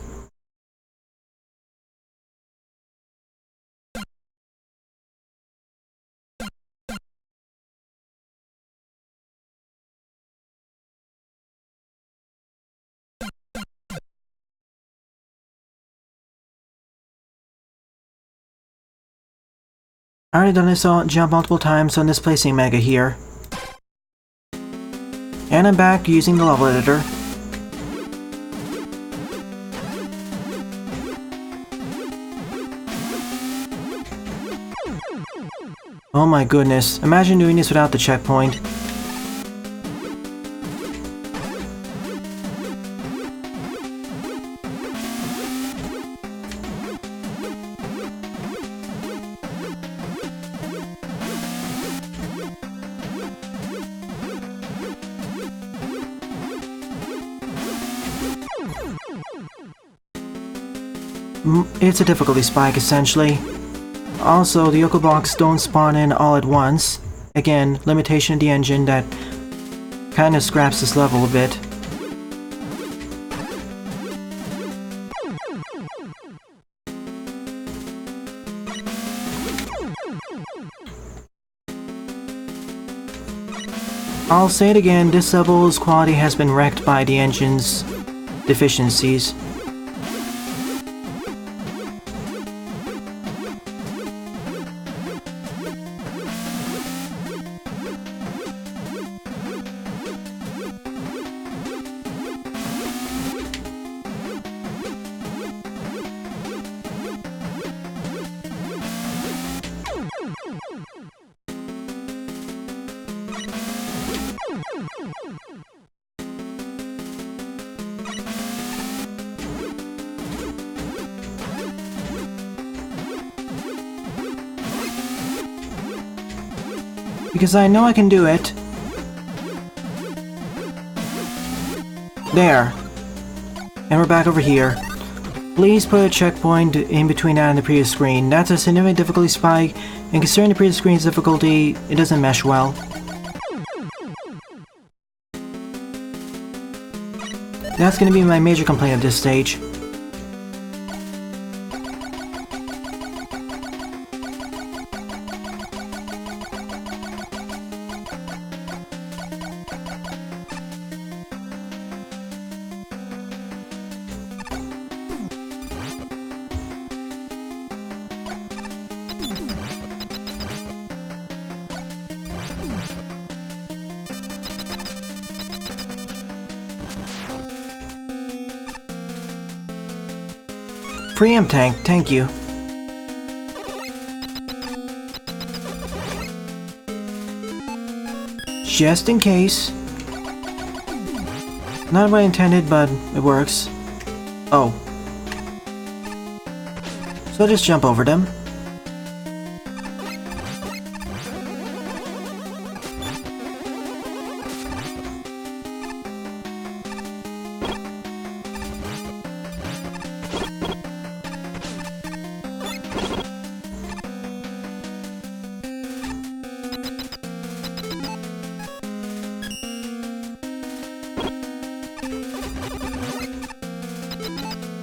I already done this jump multiple times on this placing Mega here. And I'm back using the level editor. Oh my goodness, imagine doing this without the checkpoint. It's a difficulty spike, essentially. Also, the Yoko blocks don't spawn in all at once. Again, limitation of the engine that kinda scraps this level a bit. I'll say it again, this level's quality has been wrecked by the engine's deficiencies. Because I know I can do it. There. And we're back over here. Please put a checkpoint in between that and the previous screen. That's a significant difficulty spike, and considering the previous screen's difficulty, it doesn't mesh well. That's gonna be my major complaint at this stage. Preamp tank, thank you. Just in case. Not what I intended, but it works. Oh. So I'll just jump over them.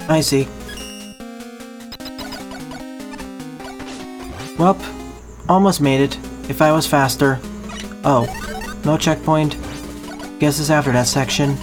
I see. Welp, almost made it. If I was faster. Oh, no checkpoint. Guess it's after that section.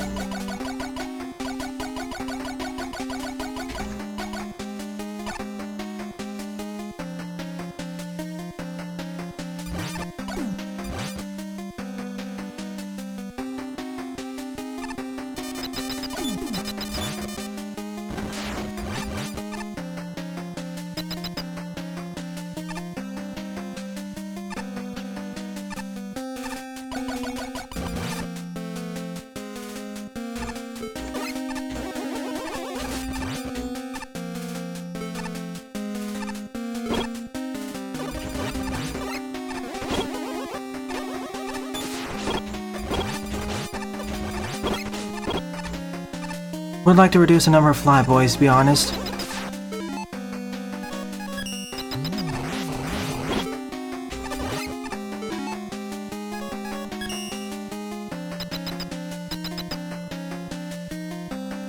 Would like to reduce the number of flyboys, to be honest.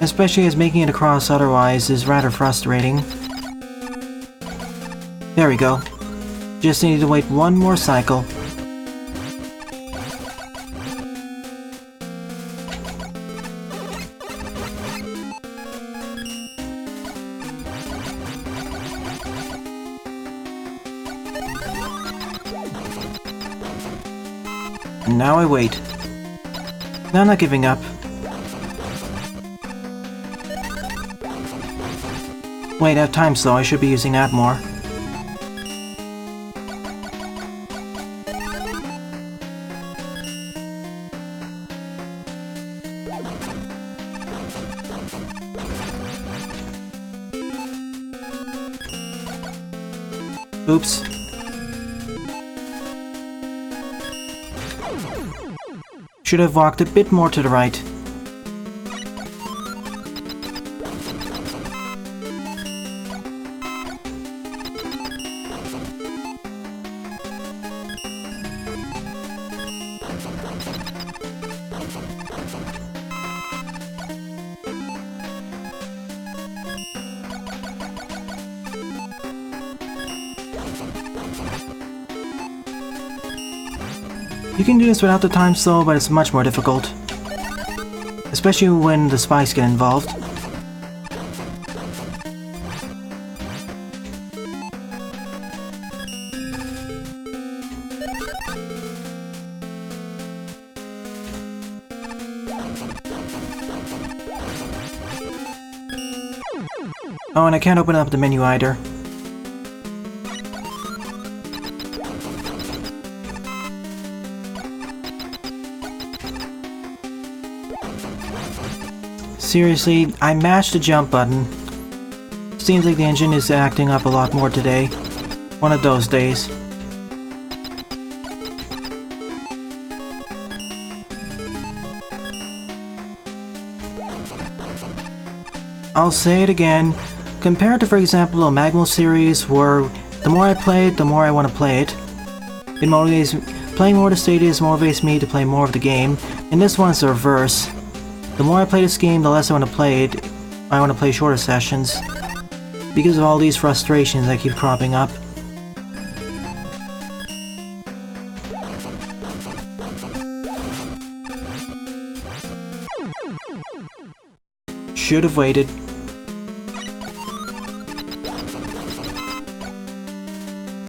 Especially as making it across otherwise is rather frustrating. There we go. Just need to wait one more cycle. And now I wait. Now I'm not giving up. Wait, I have time slow, I should be using that more. Oops. Should have walked a bit more to the right. You can do this without the time slow, but it's much more difficult. Especially when the spikes get involved. Oh, and I can't open up the menu either. Seriously, I mashed the jump button. Seems like the engine is acting up a lot more today. One of those days. I'll say it again. Compared to, for example, a Magma series where the more I play it, the more I want to play it. It motivates playing more of the stages motivates me to play more of the game. And this one's the reverse. The more I play this game, the less I want to play it. I want to play shorter sessions. Because of all these frustrations that keep cropping up. Should have waited.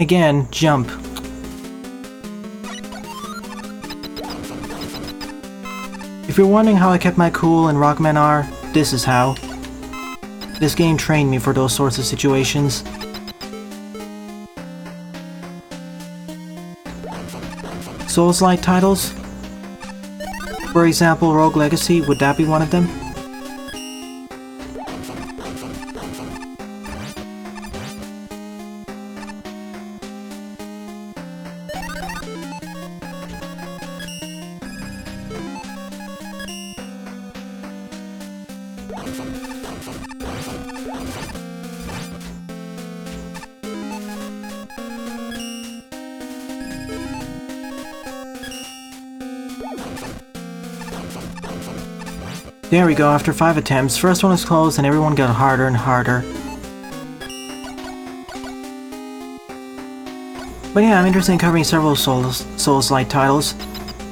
Again, jump. If you're wondering how I kept my cool in Rockman R, this is how. This game trained me for those sorts of situations. Souls-like titles? For example, Rogue Legacy, would that be one of them? There we go, after 5 attempts. First one was closed and everyone got harder and harder. But yeah, I'm interested in covering several Souls-like titles.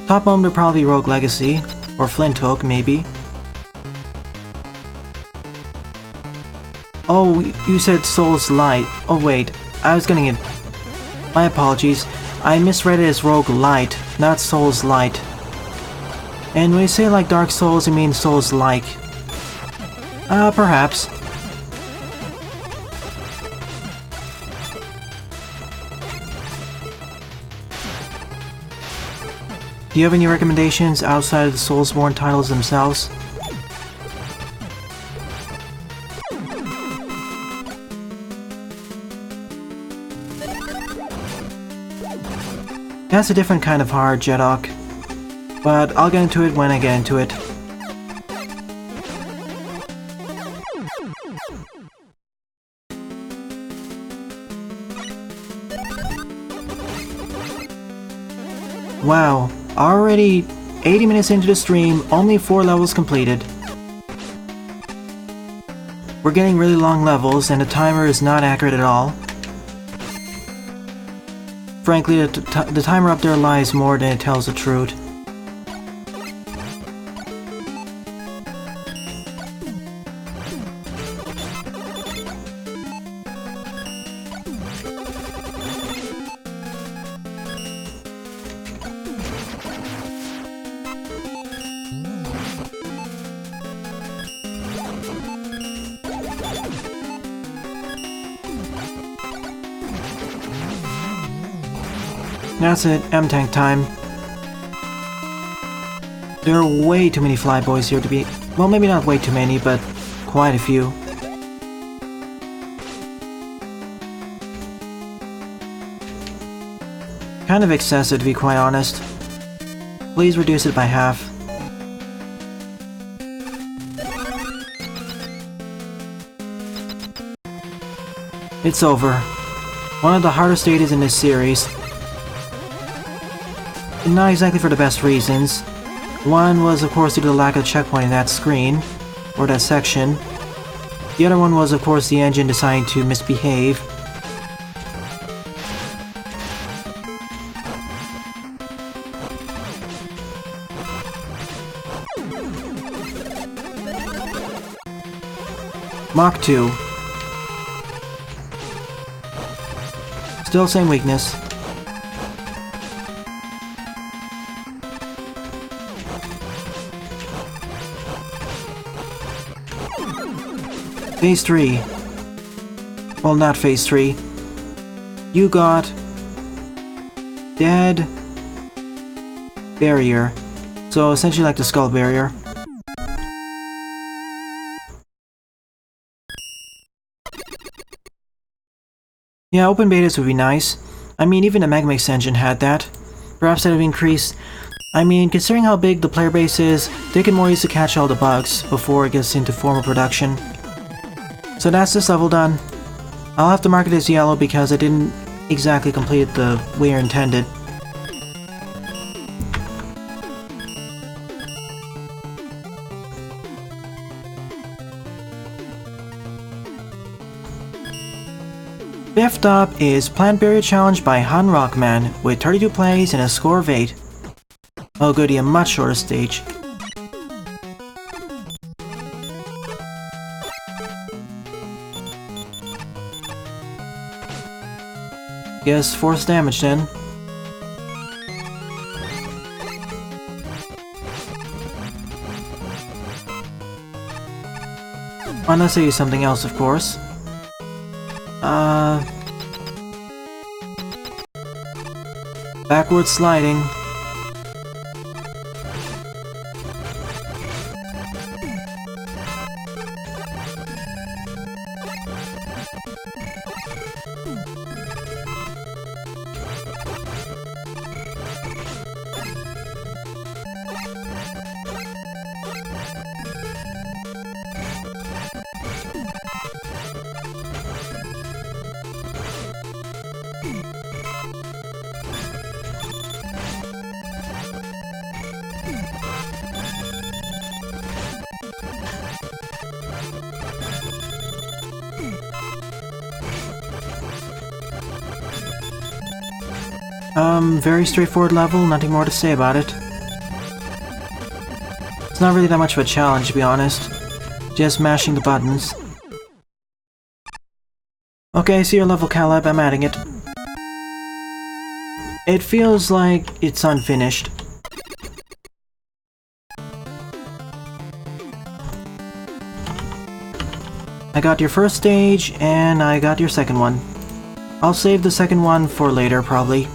Top one would probably be Rogue Legacy, or Flint Hook, maybe. Oh, you said Souls-Light. Oh wait, I was getting it. My apologies. I misread it as Rogue Light, not Souls-Light. And when you say like Dark Souls, you mean Souls-like. Perhaps. Do you have any recommendations outside of the Soulsborne titles themselves? That's a different kind of hard, Jedok. But I'll get into it when I get into it. Wow, already 80 minutes into the stream, only 4 levels completed. We're getting really long levels and the timer is not accurate at all. Frankly, the timer up there lies more than it tells the truth. That's it, M-Tank time. There are way too many flyboys here to be... well, maybe not way too many, but quite a few. Kind of excessive, to be quite honest. Please reduce it by half. It's over. One of the hardest stages in this series. And not exactly for the best reasons. One was of course due to the lack of checkpoint in that screen, or that section. The other one was of course the engine deciding to misbehave. Mach 2. Still same weakness. Phase 3. Well, not Phase 3. You got... Dead... Barrier. So essentially like the Skull Barrier. Yeah, open betas would be nice. I mean, even the Megamix engine had that. Perhaps that would increase... I mean, considering how big the player base is, they can more easily catch all the bugs before it gets into formal production. So that's this level done. I'll have to mark it as yellow because I didn't exactly complete it the way I intended. Fifth up is Plant Barrier Challenge by Han Rockman with 32 plays and a score of 8. Oh goody, a much shorter stage. Guess force damage then. Unless I use something else, of course. Backward sliding. Very straightforward level, nothing more to say about it. It's not really that much of a challenge, to be honest. Just mashing the buttons. Okay, see your level, Cowleb, I'm adding it. It feels like it's unfinished. I got your first stage, and I got your second one. I'll save the second one for later, probably.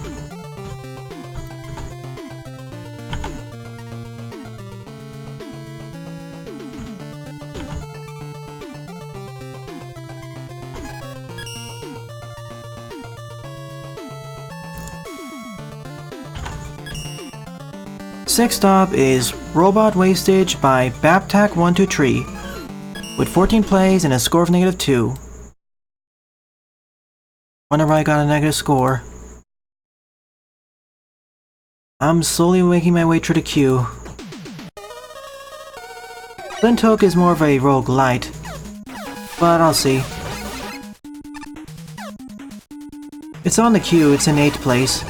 Next up is Robot Wastage by Babtak123 with 14 plays and a score of -2. Whenever I got a negative score. I'm slowly making my way through the queue. Flint Hook is more of a roguelite, but I'll see. It's on the queue, it's in 8th place.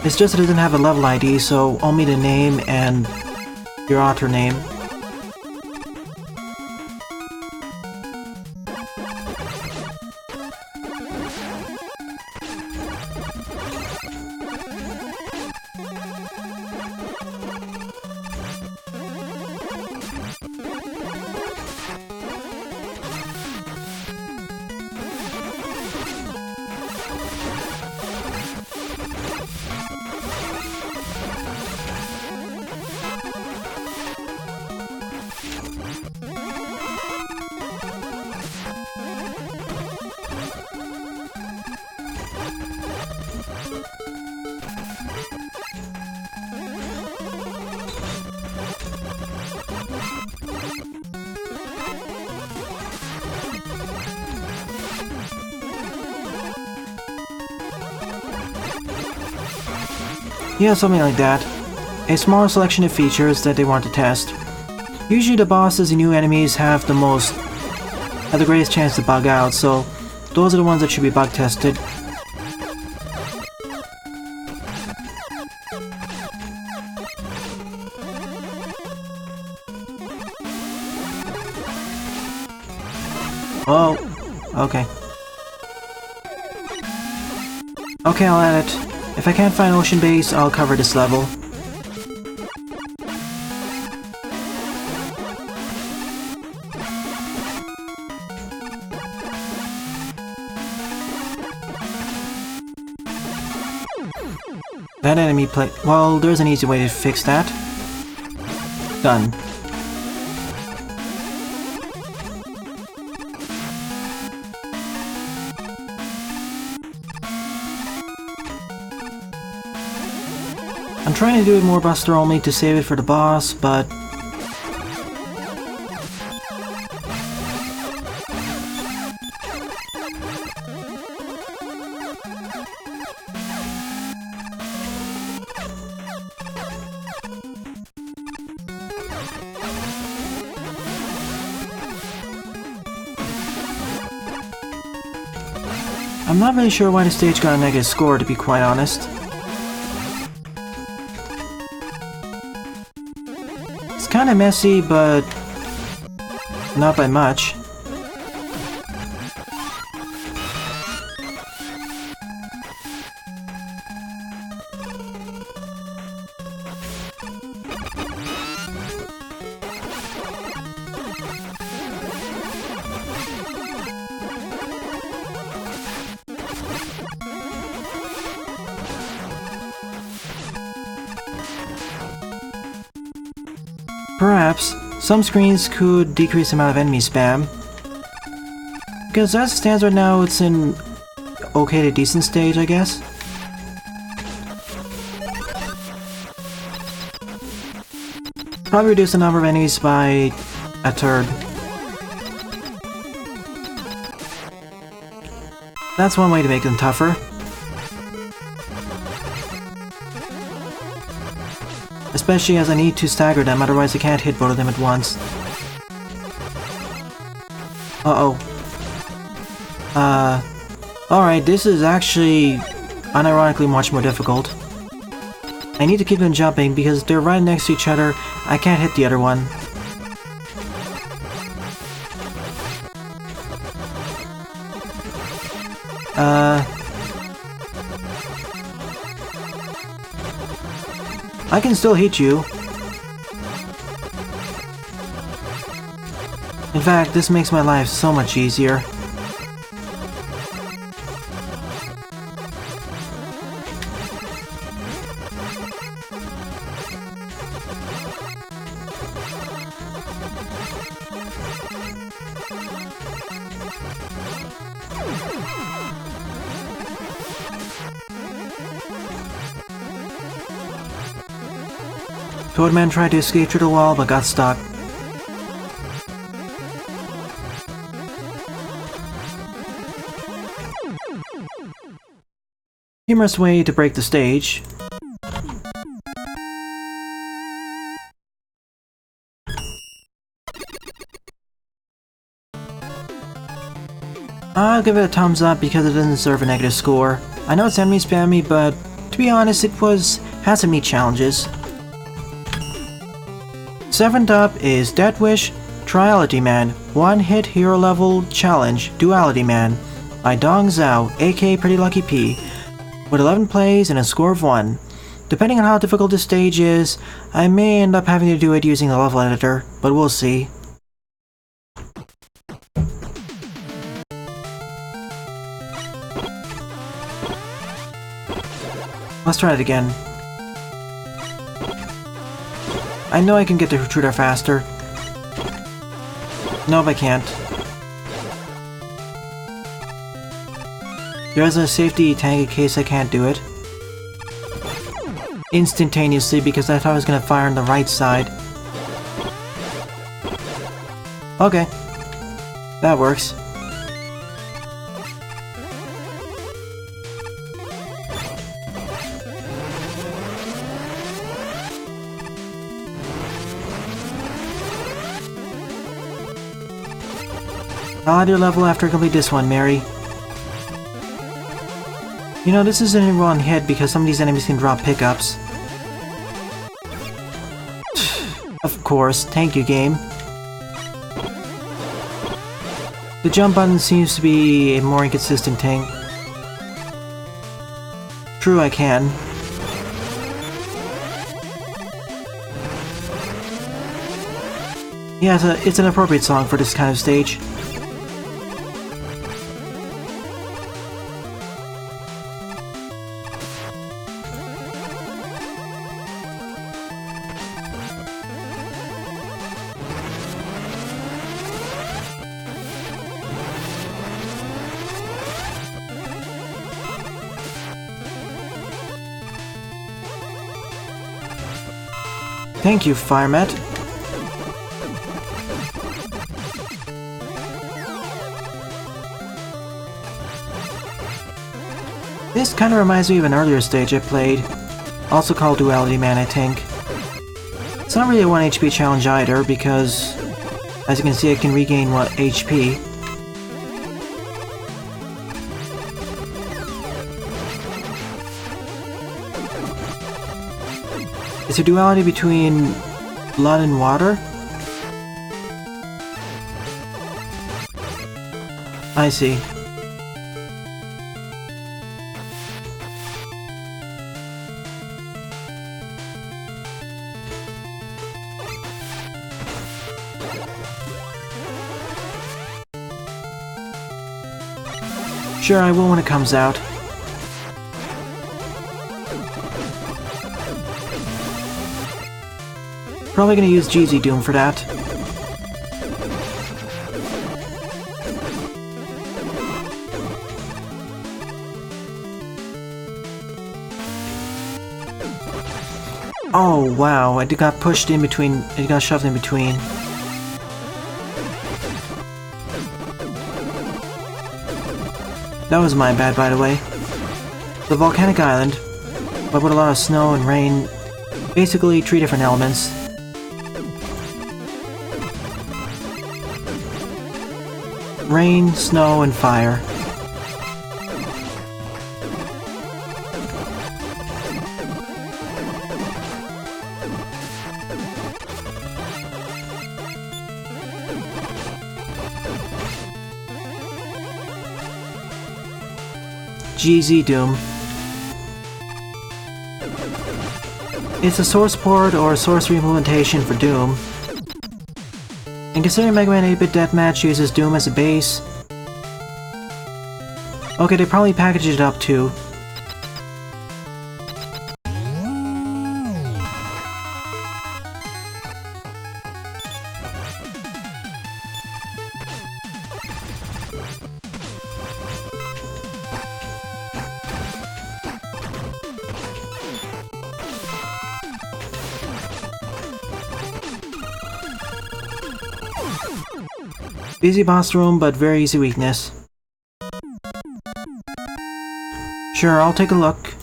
It's just that it doesn't have a level ID, so only the name and your author name. Yeah, something like that. A small selection of features that they want to test. Usually the bosses and new enemies have the greatest chance to bug out, so those are the ones that should be bug tested. Oh, okay. Okay, I'll add it. If I can't find Ocean Base, I'll cover this level. That enemy play- well, there's an easy way to fix that. Done. I'm trying to do it more Buster only to save it for the boss, but... I'm not really sure why the stage got a negative score, to be quite honest. It's kinda messy, but not by much. Perhaps some screens could decrease the amount of enemy spam. Because as it stands right now, it's in okay to decent stage, I guess. Probably reduce the number of enemies by a third. That's one way to make them tougher. Especially as I need to stagger them, otherwise I can't hit both of them at once. Uh-oh. Alright, this is actually unironically much more difficult. I need to keep them jumping because if they're right next to each other, I can't hit the other one. I can still hit you. In fact, this makes my life so much easier. Toad Man tried to escape through the wall, but got stuck. Humorous way to break the stage. I'll give it a thumbs up because it doesn't deserve a negative score. I know it's enemy spammy, but to be honest, it had some neat challenges. 7th up is Death Wish Triality Man, 1 Hit Hero Level Challenge Duality Man by Zhou, aka Pretty Lucky P, with 11 plays and a score of 1. Depending on how difficult this stage is, I may end up having to do it using the level editor, but we'll see. Let's try it again. I know I can get the intruder faster. Nope, I can't. There's a safety tank in case I can't do it. Instantaneously because I thought I was gonna fire on the right side. Okay. That works. I'll add your level after I complete this one, Mary. You know, this isn't a wrong hit because some of these enemies can drop pickups. Of course, thank you, game. The jump button seems to be a more inconsistent thing. True, I can. Yeah, it's an appropriate song for this kind of stage. Thank you, Firemat. This kinda reminds me of an earlier stage I played, also called Duality Man, I think. It's not really a 1 HP challenge either, because, as you can see, I can regain 1 HP. It's a duality between blood and water? I see. Sure, I will when it comes out. Probably gonna use GZ Doom for that. Oh wow, I got pushed in between, it got shoved in between. That was my bad, by the way. The volcanic island, but with a lot of snow and rain, basically 3 different elements. Rain, snow, and fire. GZ Doom. It's a source port or source reimplementation for Doom. And considering Mega Man 8-bit Deathmatch uses Doom as a base... Okay, they probably packaged it up too. Easy boss room, but very easy weakness. Sure, I'll take a look.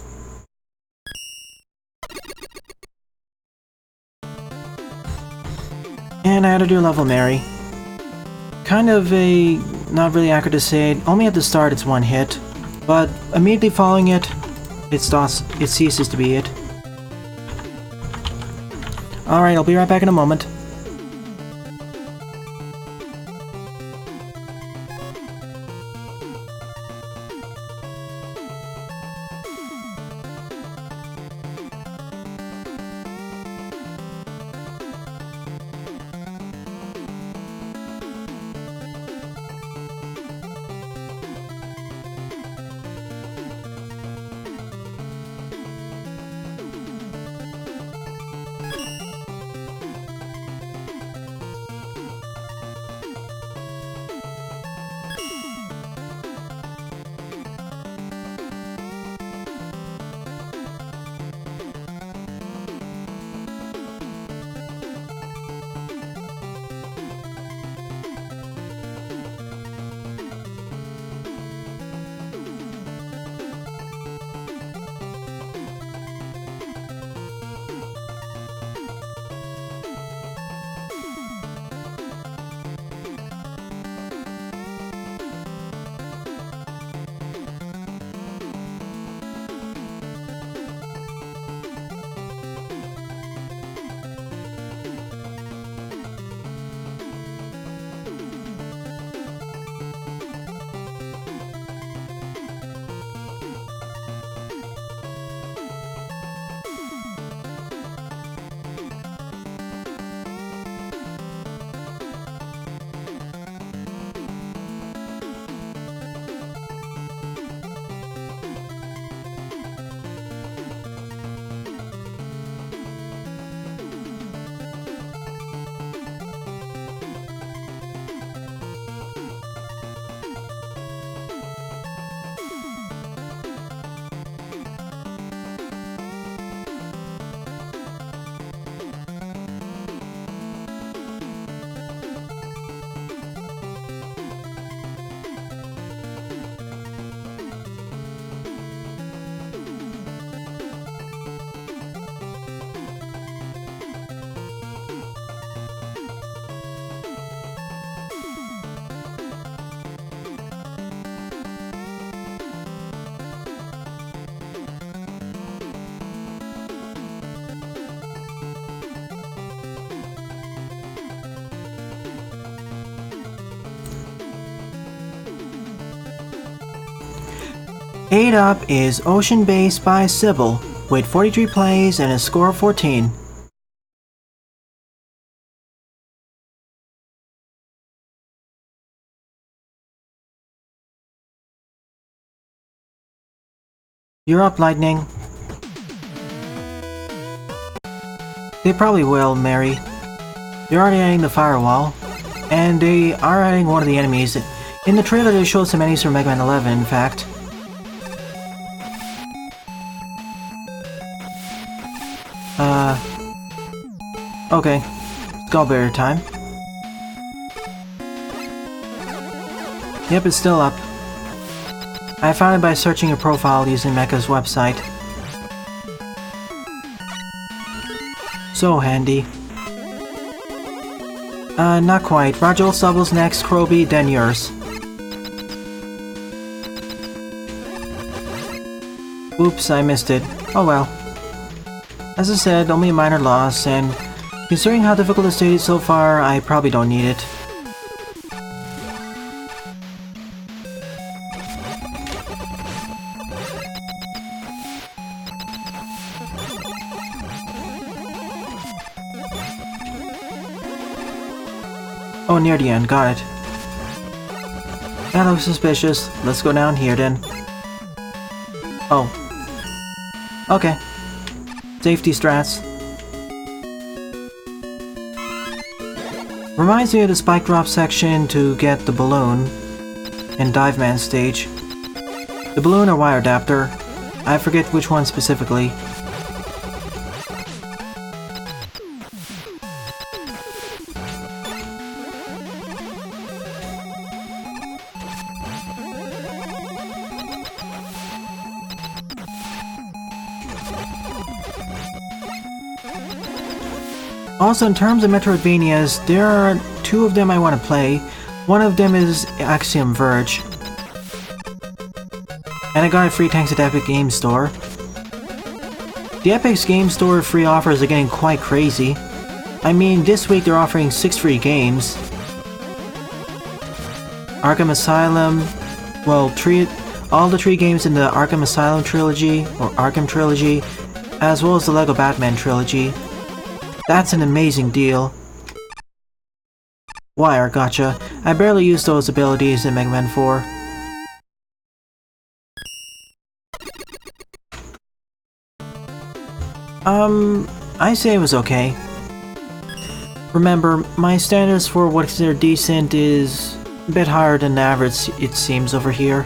And I had to do level Mary. Kind of a... not really accurate to say, only at the start it's 1 hit, but immediately following it, it ceases to be it. Alright, I'll be right back in a moment. Eight up is Ocean Base by Sybil, with 43 plays and a score of 14. You're up, Lightning. They probably will, Mary. They're already adding the firewall, and they are adding one of the enemies. In the trailer they showed some enemies from Mega Man 11, in fact. Okay. Skullbearer time. Yep, it's still up. I found it by searching your profile using Mecha's website. So handy. Not quite. Rajul Stubble's next, Kroby, then yours. Oops, I missed it. Oh well. As I said, only a minor loss, and considering how difficult the stage is so far, I probably don't need it. Oh, near the end, got it. That looks suspicious. Let's go down here then. Oh. Okay. Safety strats. Reminds me of the spike drop section to get the balloon in Dive Man stage. The balloon or wire adapter. I forget which one specifically. Also, in terms of Metroidvanias, there are two of them I want to play. One of them is Axiom Verge. And I got it free thanks to the Epic Game Store. The Epic's Game Store free offers are getting quite crazy. I mean, this week they're offering 6 free games. Arkham Asylum, well, all the 3 games in the Arkham Asylum trilogy, or Arkham trilogy, as well as the LEGO Batman trilogy. That's an amazing deal. Wire, gotcha. I barely use those abilities in Mega Man 4. I say it was okay. Remember, my standards for what's considered decent is a bit higher than average, it seems, over here.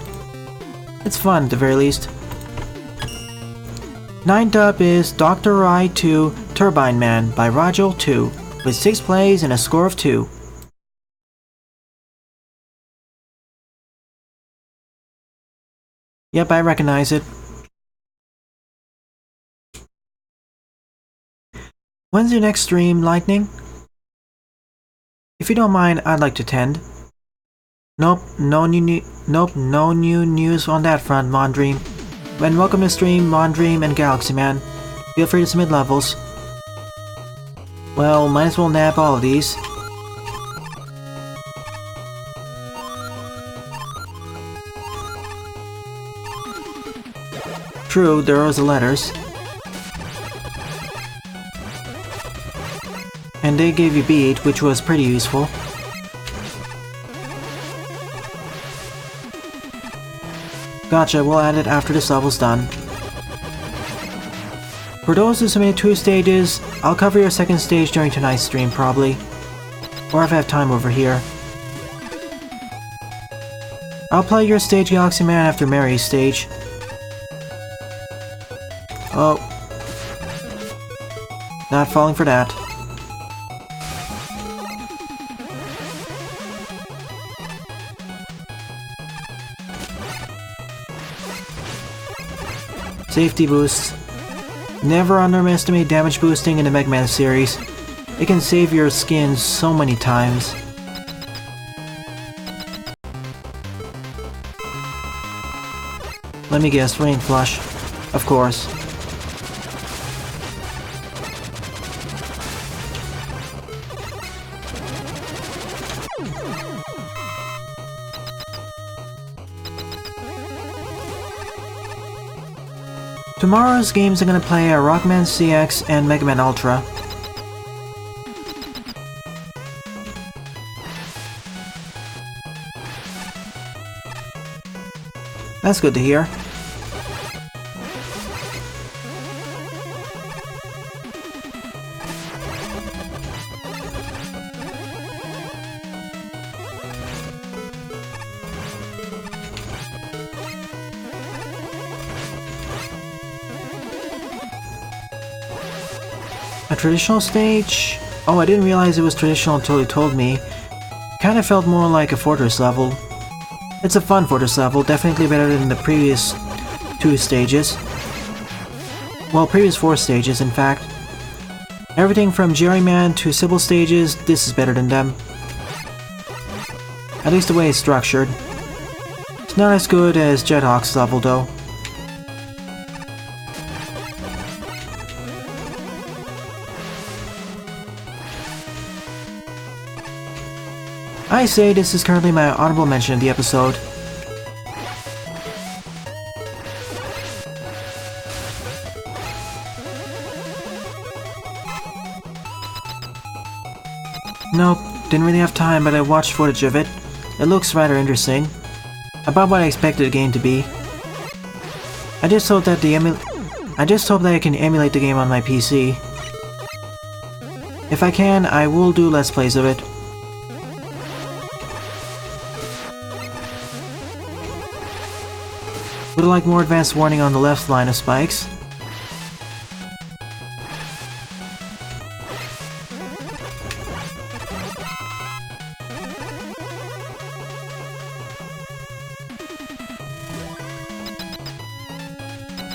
It's fun, at the very least. 9th up is Dr. I 2 Turbine Man by Rajul 2, with 6 plays and a score of 2. Yep, I recognize it. When's your next stream, Lightning? If you don't mind, I'd like to attend. Nope, no new news on that front, Mondream. And welcome to stream, Mondream and Galaxy Man. Feel free to submit levels. Well, might as well nab all of these. True, there are the letters. And they gave you beat, which was pretty useful. Gotcha, we'll add it after this level's done. For those who submitted 2 stages, I'll cover your second stage during tonight's stream probably. Or if I have time over here. I'll play your stage Galaxy Man after Marie's stage. Oh. Not falling for that. Safety boosts. Never underestimate damage boosting in the Mega Man series. It can save your skin so many times. Let me guess, Rain Flush. Of course. Tomorrow's games are gonna play are Rockman CX and Mega Man Ultra. That's good to hear. A traditional stage? Oh, I didn't realize it was traditional until you told me. Kinda felt more like a fortress level. It's a fun fortress level, definitely better than the previous 2 stages. Well, previous 4 stages, in fact. Everything from GeriMan to Sybil stages, this is better than them. At least the way it's structured. It's not as good as Jethawk's level, though. I say this is currently my honorable mention of the episode. Nope, didn't really have time, but I watched footage of it. It looks rather interesting. About what I expected the game to be. I just hope that I can emulate the game on my PC. If I can, I will do Let's Plays of it. Would like more advanced warning on the left line of spikes.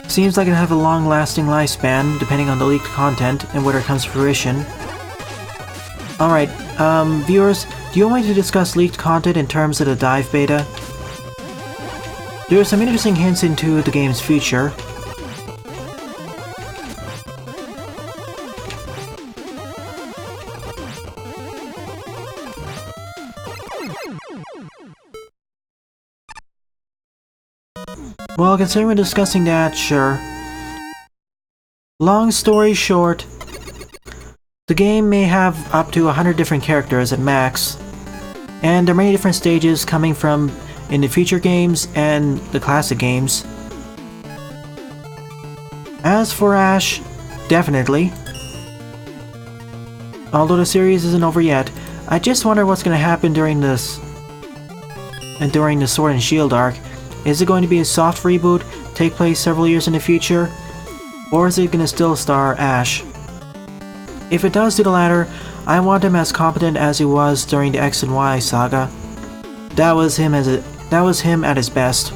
Seems like it have a long-lasting lifespan, depending on the leaked content and whether it comes to fruition. Alright, viewers, do you want me to discuss leaked content in terms of the dive beta? There are some interesting hints into the game's future. Well, considering we're discussing that, sure. Long story short, the game may have up to 100 different characters at max, and there are many different stages coming from in the future games and the classic games. As for Ash, definitely. Although the series isn't over yet, I just wonder what's going to happen during this and during the Sword and Shield arc. Is it going to be a soft reboot, take place several years in the future, or is it going to still star Ash? If it does do the latter, I want him as competent as he was during the X and Y saga. That was him at his best.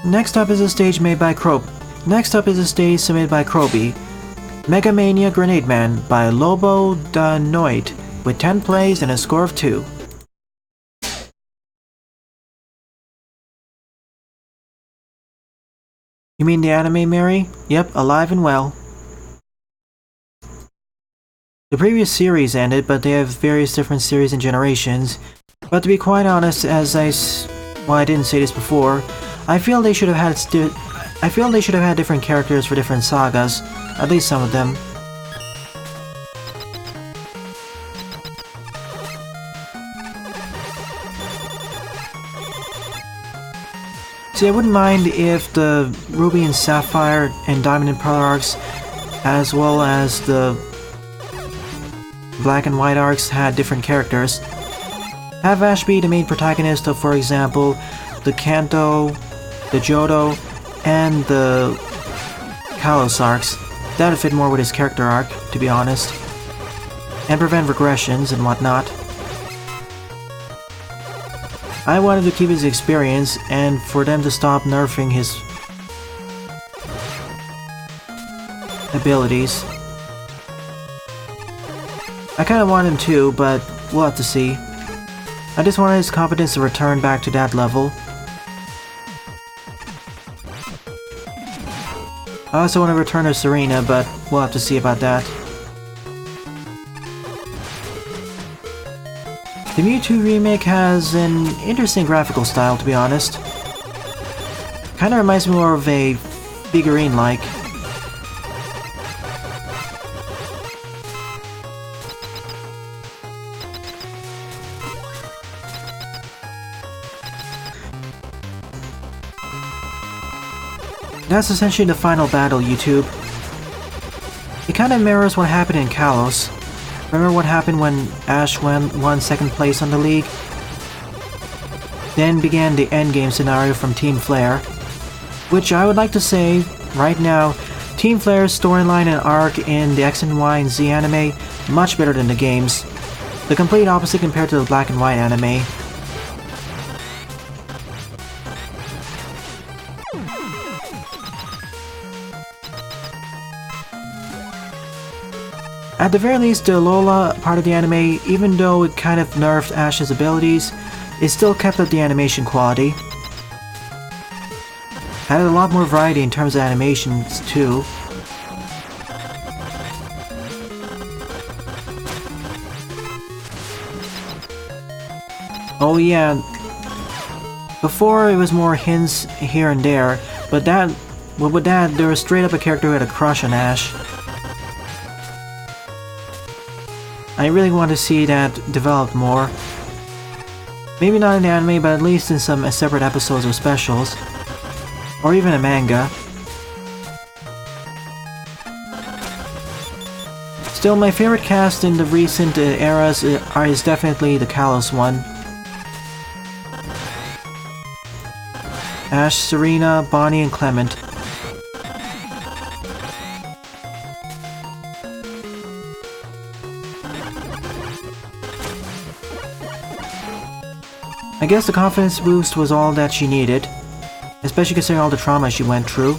Next up is a stage submitted by Kroby. Mega Mania Grenade Man by Lobo Da Noite with 10 plays and a score of 2. You mean the anime, Mary? Yep, alive and well. The previous series ended, but they have various different series and generations. But to be quite honest, I didn't say this before, I feel they should have had different characters for different sagas, at least some of them. See, I wouldn't mind if the Ruby and Sapphire and Diamond and Pearl arcs, as well as the Black and White arcs, had different characters. Have Ash be the main protagonist of, for example, the Kanto, the Johto, and the Kalos arcs. That would fit more with his character arc, to be honest. And prevent regressions and whatnot. I wanted to keep his experience, and for them to stop nerfing his abilities. I kinda want him to, but we'll have to see. I just wanted his competence to return back to that level. I also want to return to Serena, but we'll have to see about that. The Mewtwo remake has an interesting graphical style, to be honest. Kinda reminds me more of a figurine-like. That's essentially the final battle, YouTube. It kinda mirrors what happened in Kalos. Remember what happened when Ash won second place on the league? Then began the endgame scenario from Team Flare, which I would like to say, right now, Team Flare's storyline and arc in the X and Y and Z anime, much better than the games. The complete opposite compared to the black and white anime. At the very least, the Lola part of the anime, even though it kind of nerfed Ash's abilities, it still kept up the animation quality. Had a lot more variety in terms of animations too. Oh yeah, before it was more hints here and there, but with that there was straight up a character who had a crush on Ash. I really want to see that develop more. Maybe not in the anime, but at least in some separate episodes or specials. Or even a manga. Still, my favorite cast in the recent eras is definitely the Kalos one. Ash, Serena, Bonnie, and Clement. I guess the confidence boost was all that she needed, especially considering all the trauma she went through.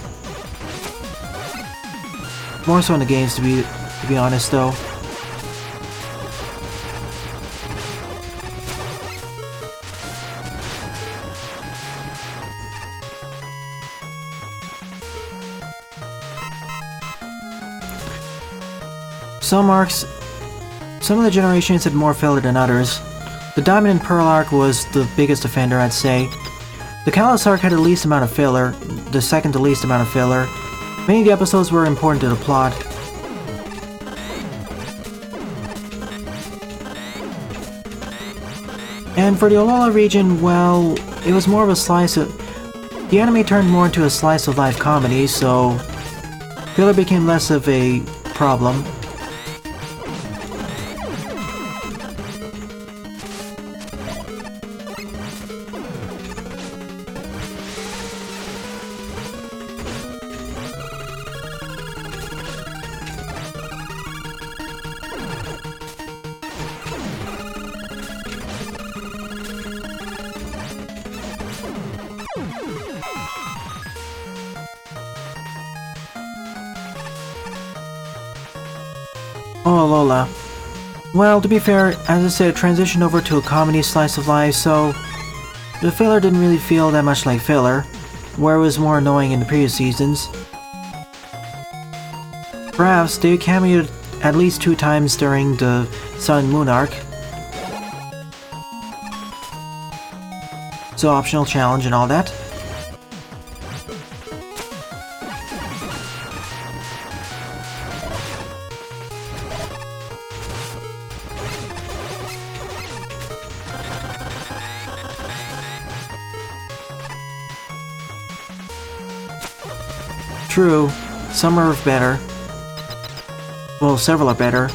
More so in the games, to be honest, though. Some of the generations had more filler than others. The Diamond and Pearl arc was the biggest offender, I'd say. The Kalos arc had the least amount of filler, the second to least amount of filler. Many of the episodes were important to the plot. And for the Olola region, well, it was more of a slice of... The anime turned more into a slice of life comedy, so filler became less of a problem. Oh, Lola. Well, to be fair, as I said, it transitioned over to a comedy slice of life, so the filler didn't really feel that much like filler, where it was more annoying in the previous seasons. Perhaps they cameoed at least 2 times during the Sun and Moon arc. So optional challenge and all that. True, some are better. Well, several are better.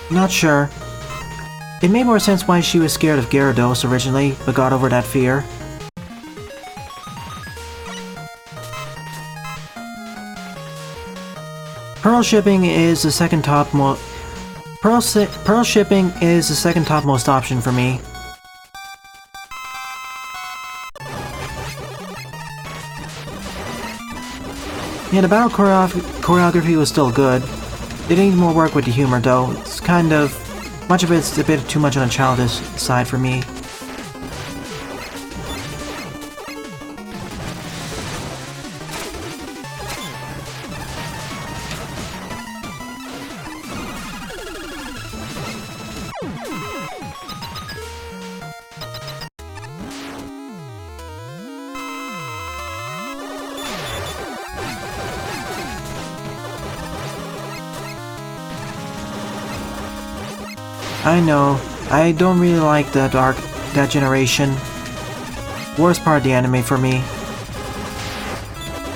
Not sure. It made more sense why she was scared of Gyarados originally, but got over that fear. Pearl shipping is the second top most option for me. Yeah, the battle choreography was still good. It needed more work with the humor though. It's kind of... much of it's a bit too much on the childish side for me. I know, I don't really like that arc that generation. Worst part of the anime for me.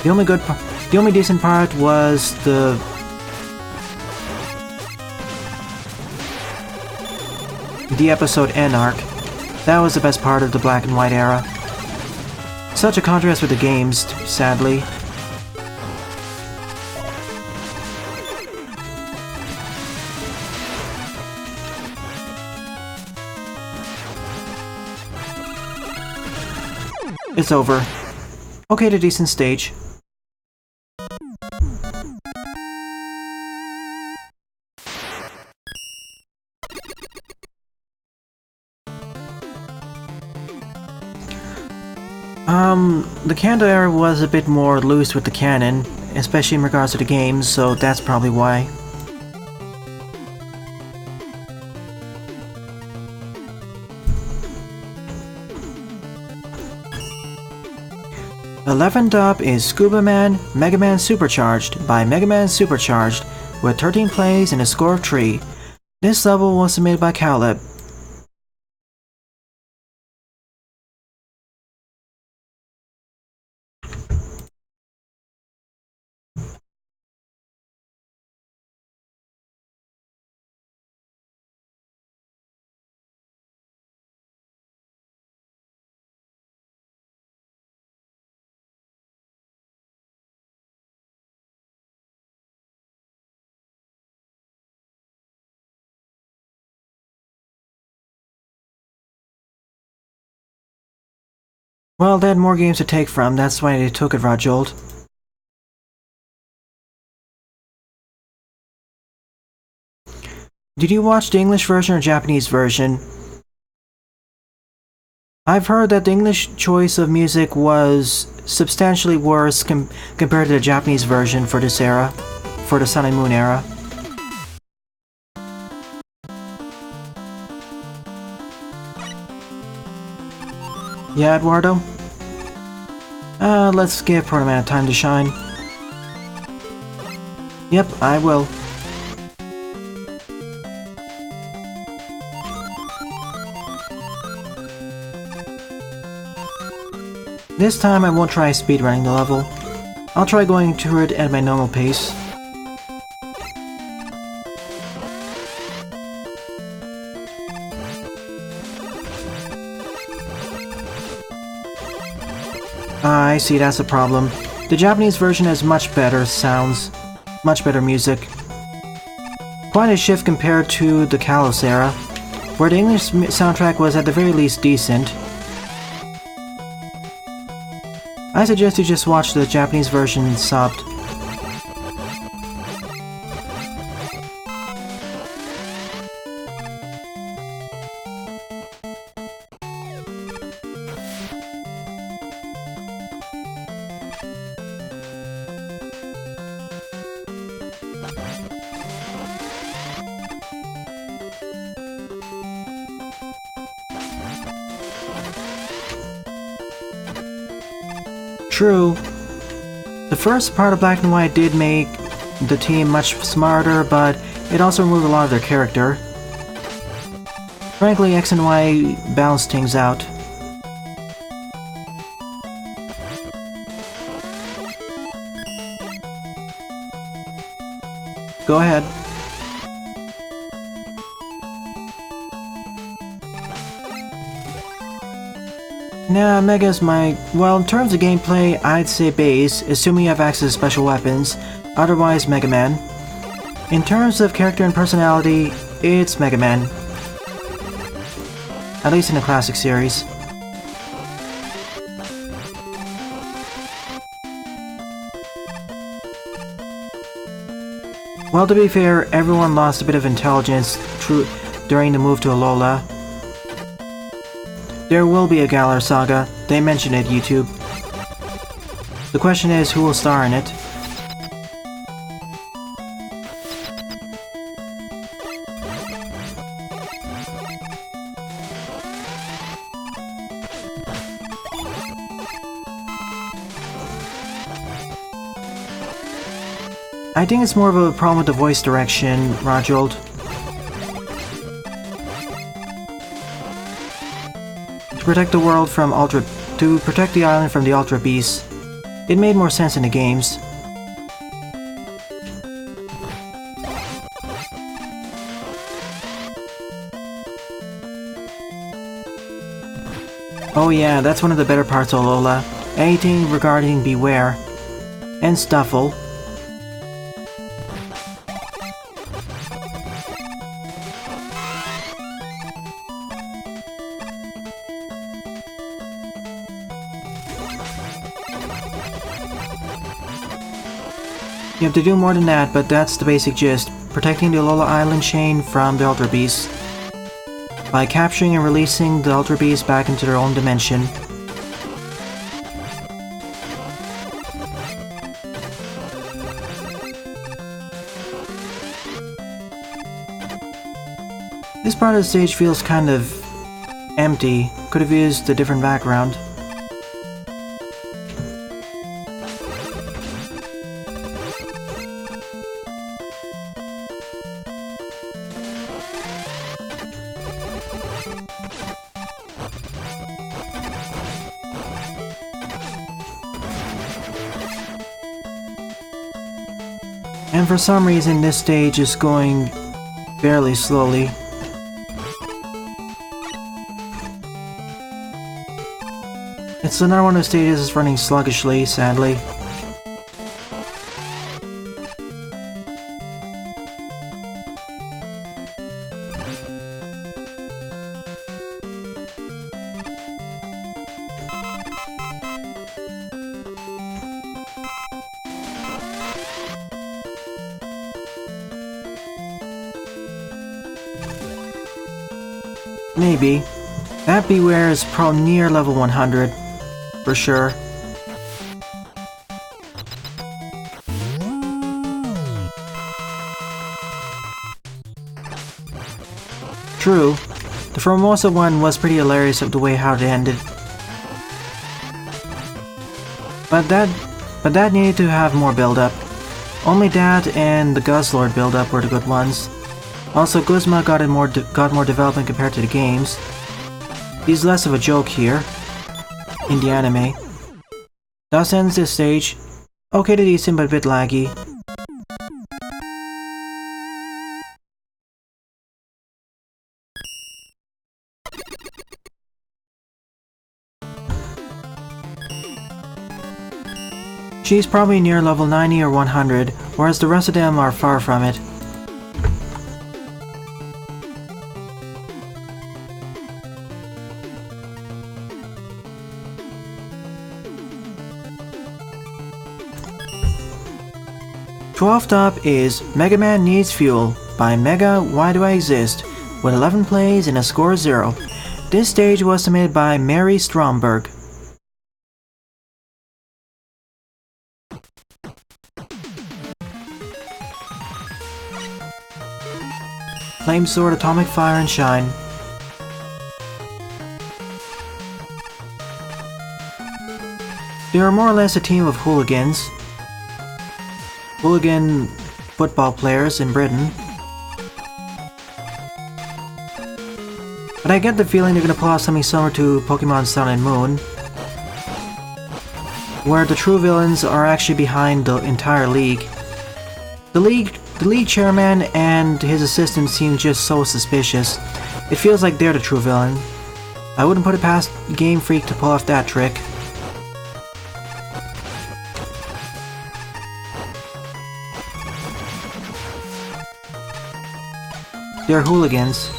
The only decent part was the episode N arc. That was the best part of the black and white era. Such a contrast with the games, sadly. It's over. Okay, to decent stage. The Kanto era was a bit more loose with the canon, especially in regards to the games, so that's probably why. The 11th up is Scuba Man, Mega Man Supercharged by Mega Man Supercharged, with 13 plays and a score of 3. This level was submitted by Cowleb. Well, they had more games to take from, that's why they took it, Rajold. Did you watch the English version or Japanese version? I've heard that the English choice of music was substantially worse compared to the Japanese version for this era, for the Sun and Moon era. Yeah, Eduardo? Let's give Proto Man time to shine. Yep, I will. This time I won't try speedrunning the level. I'll try going through it at my normal pace. I see, that's a problem. The Japanese version has much better sounds, much better music. Quite a shift compared to the Kalos era, where the English soundtrack was at the very least decent. I suggest you just watch the Japanese version subbed. True. The first part of Black and White did make the team much smarter, but it also removed a lot of their character. Frankly, X and Y balanced things out. Go ahead. Nah, Mega's well, in terms of gameplay, I'd say base, assuming you have access to special weapons, otherwise Mega Man. In terms of character and personality, it's Mega Man. At least in the classic series. Well, to be fair, everyone lost a bit of intelligence during the move to Alola. There will be a Galar Saga, they mentioned it YouTube. The question is, who will star in it? I think it's more of a problem with the voice direction, protect the world from to protect the island from the Ultra Beasts. It made more sense in the games. Oh yeah, that's one of the better parts of Alola. Anything regarding Beware and Stuffle. You have to do more than that, but that's the basic gist. Protecting the Alola Island chain from the Ultra Beasts by capturing and releasing the Ultra Beasts back into their own dimension. This part of the stage feels kind of empty. Could have used a different background. And for some reason this stage is going fairly slowly. It's another one of the stages that's running sluggishly, sadly. Maybe. That Beware is probably near level 100. For sure. True. The Formosa one was pretty hilarious of the way how it ended. But that needed to have more build-up. Only that and the Guzzlord build-up were the good ones. Also, Guzma got more development compared to the games. He's less of a joke here in the anime. Thus ends this stage. Okay to decent but a bit laggy. She's probably near level 90 or 100, whereas the rest of them are far from it. Twelfth up is Mega Man Needs Fuel by Mega Why Do I Exist, with 11 plays and a score of 0. This stage was submitted by Marie Stormberg. Flame Sword, Atomic Fire, and Shine. They are more or less a team of hooligans. Hooligan football players in Britain. But I get the feeling they're gonna pull out something similar to Pokemon Sun and Moon, where the true villains are actually behind the entire league. The league chairman and his assistant seem just so suspicious. It feels like they're the true villain. I wouldn't put it past Game Freak to pull off that trick. They're hooligans.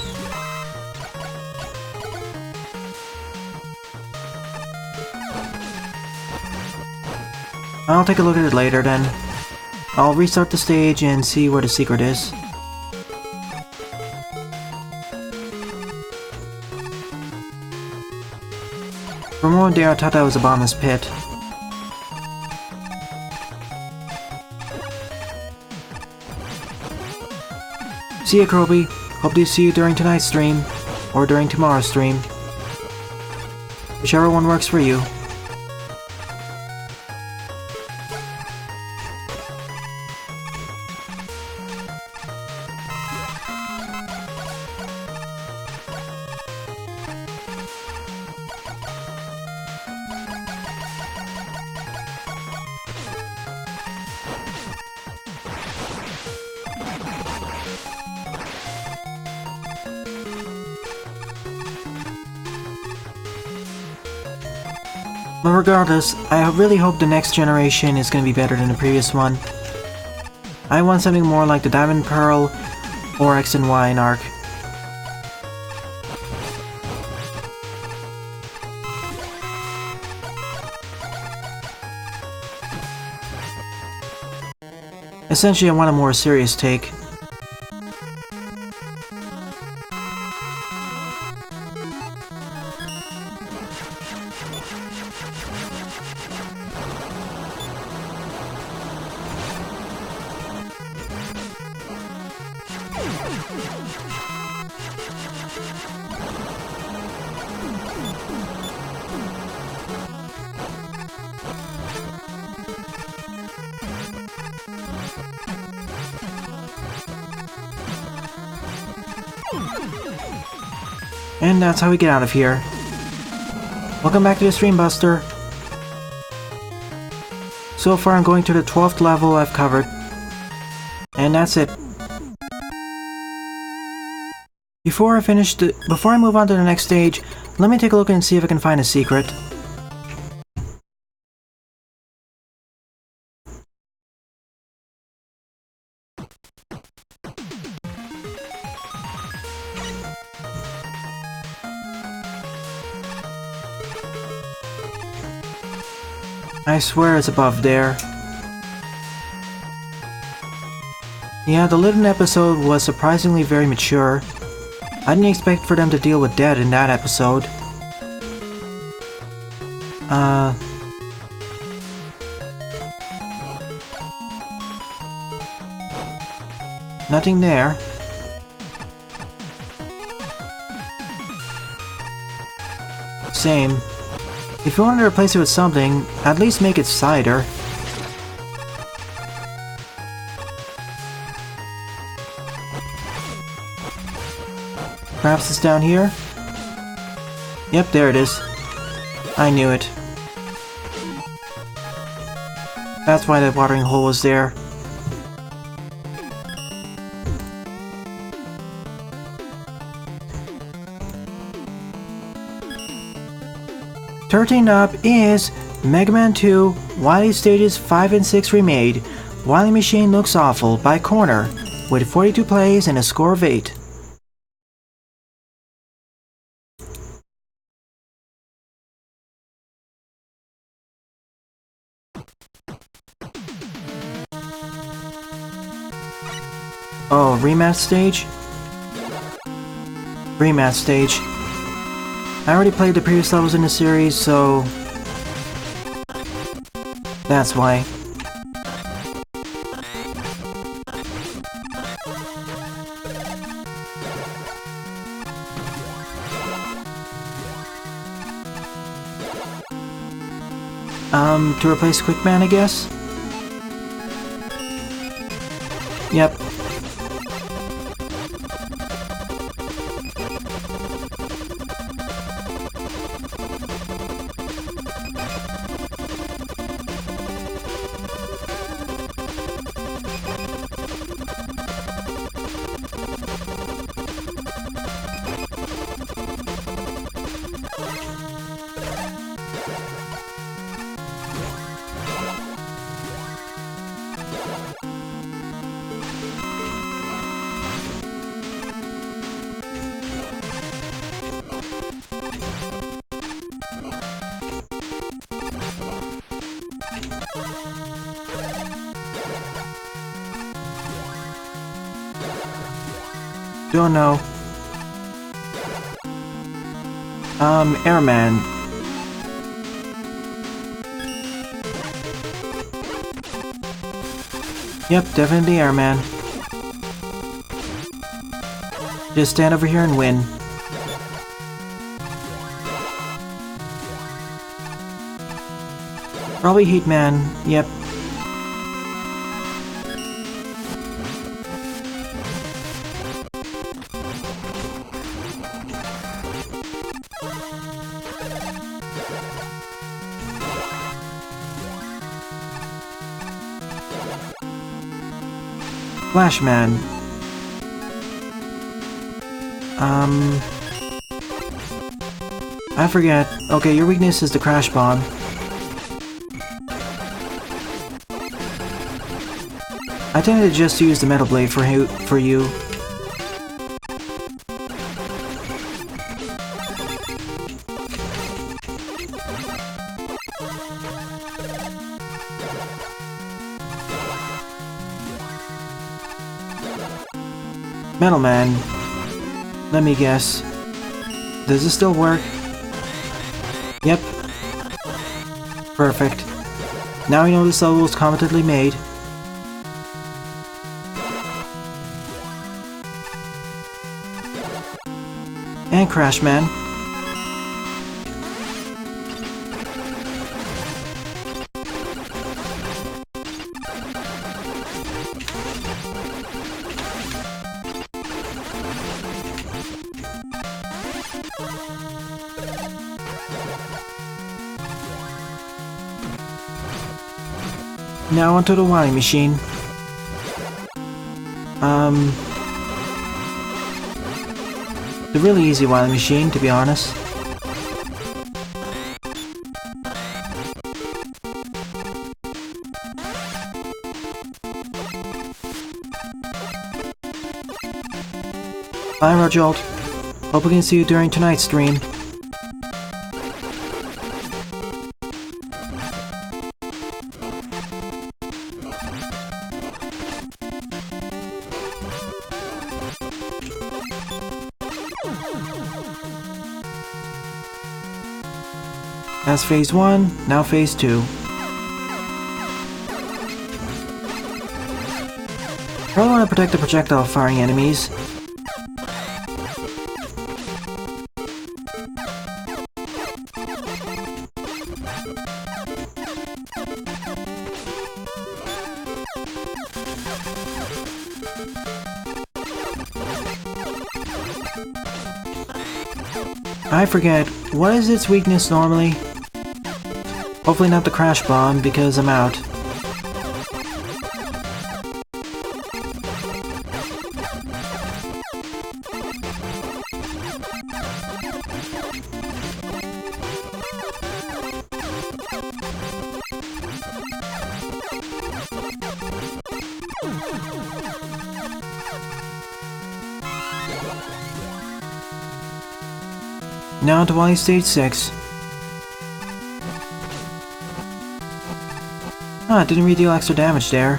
I'll take a look at it later then. I'll restart the stage and see where the secret is. For a moment there I thought that was a bottomless pit. See ya, Kroby. Hope to see you during tonight's stream, or during tomorrow's stream. Whichever one works for you. But regardless, I really hope the next generation is going to be better than the previous one. I want something more like the Diamond Pearl or X and Y in Arc. Essentially, I want a more serious take. And that's how we get out of here. Welcome back to the Stream Buster. So far I'm going to the 12th level I've covered. And that's it. Before I move on to the next stage, let me take a look and see if I can find a secret. I swear it's above there. Yeah, the Litten episode was surprisingly very mature. I didn't expect for them to deal with death in that episode. Nothing there. Same. If you want to replace it with something, at least make it cider. Perhaps it's down here? Yep, there it is. I knew it. That's why that watering hole was there. Starting up is Mega Man 2 Wily Stages 5 and 6 Remade, Wily Machine Looks Awful by Kornor, with 42 plays and a score of 8. Oh, rematch stage? Rematch stage. I already played the previous levels in the series, so that's why. To replace Quick Man, I guess? Yep. Don't know. Airman. Yep, definitely Airman. Just stand over here and win. Probably Heat Man, yep. Flash Man. I forget. Okay, your weakness is the Crash Bomb. I tended to just use the metal blade for you. Metal Man. Let me guess. Does this still work? Yep. Perfect. Now we know this level was competently made. And Crash Man. Now onto the Wily Machine. The really easy Wily Machine, to be honest. Bye, Rojolt. Hope we can see you during tonight's stream. That's phase 1, now phase 2. Probably want to protect the projectile firing enemies. I forget, what is its weakness normally? Hopefully not the Crash Bomb, because I'm out. Now to Wily Stage 6. Ah, didn't really deal extra damage there.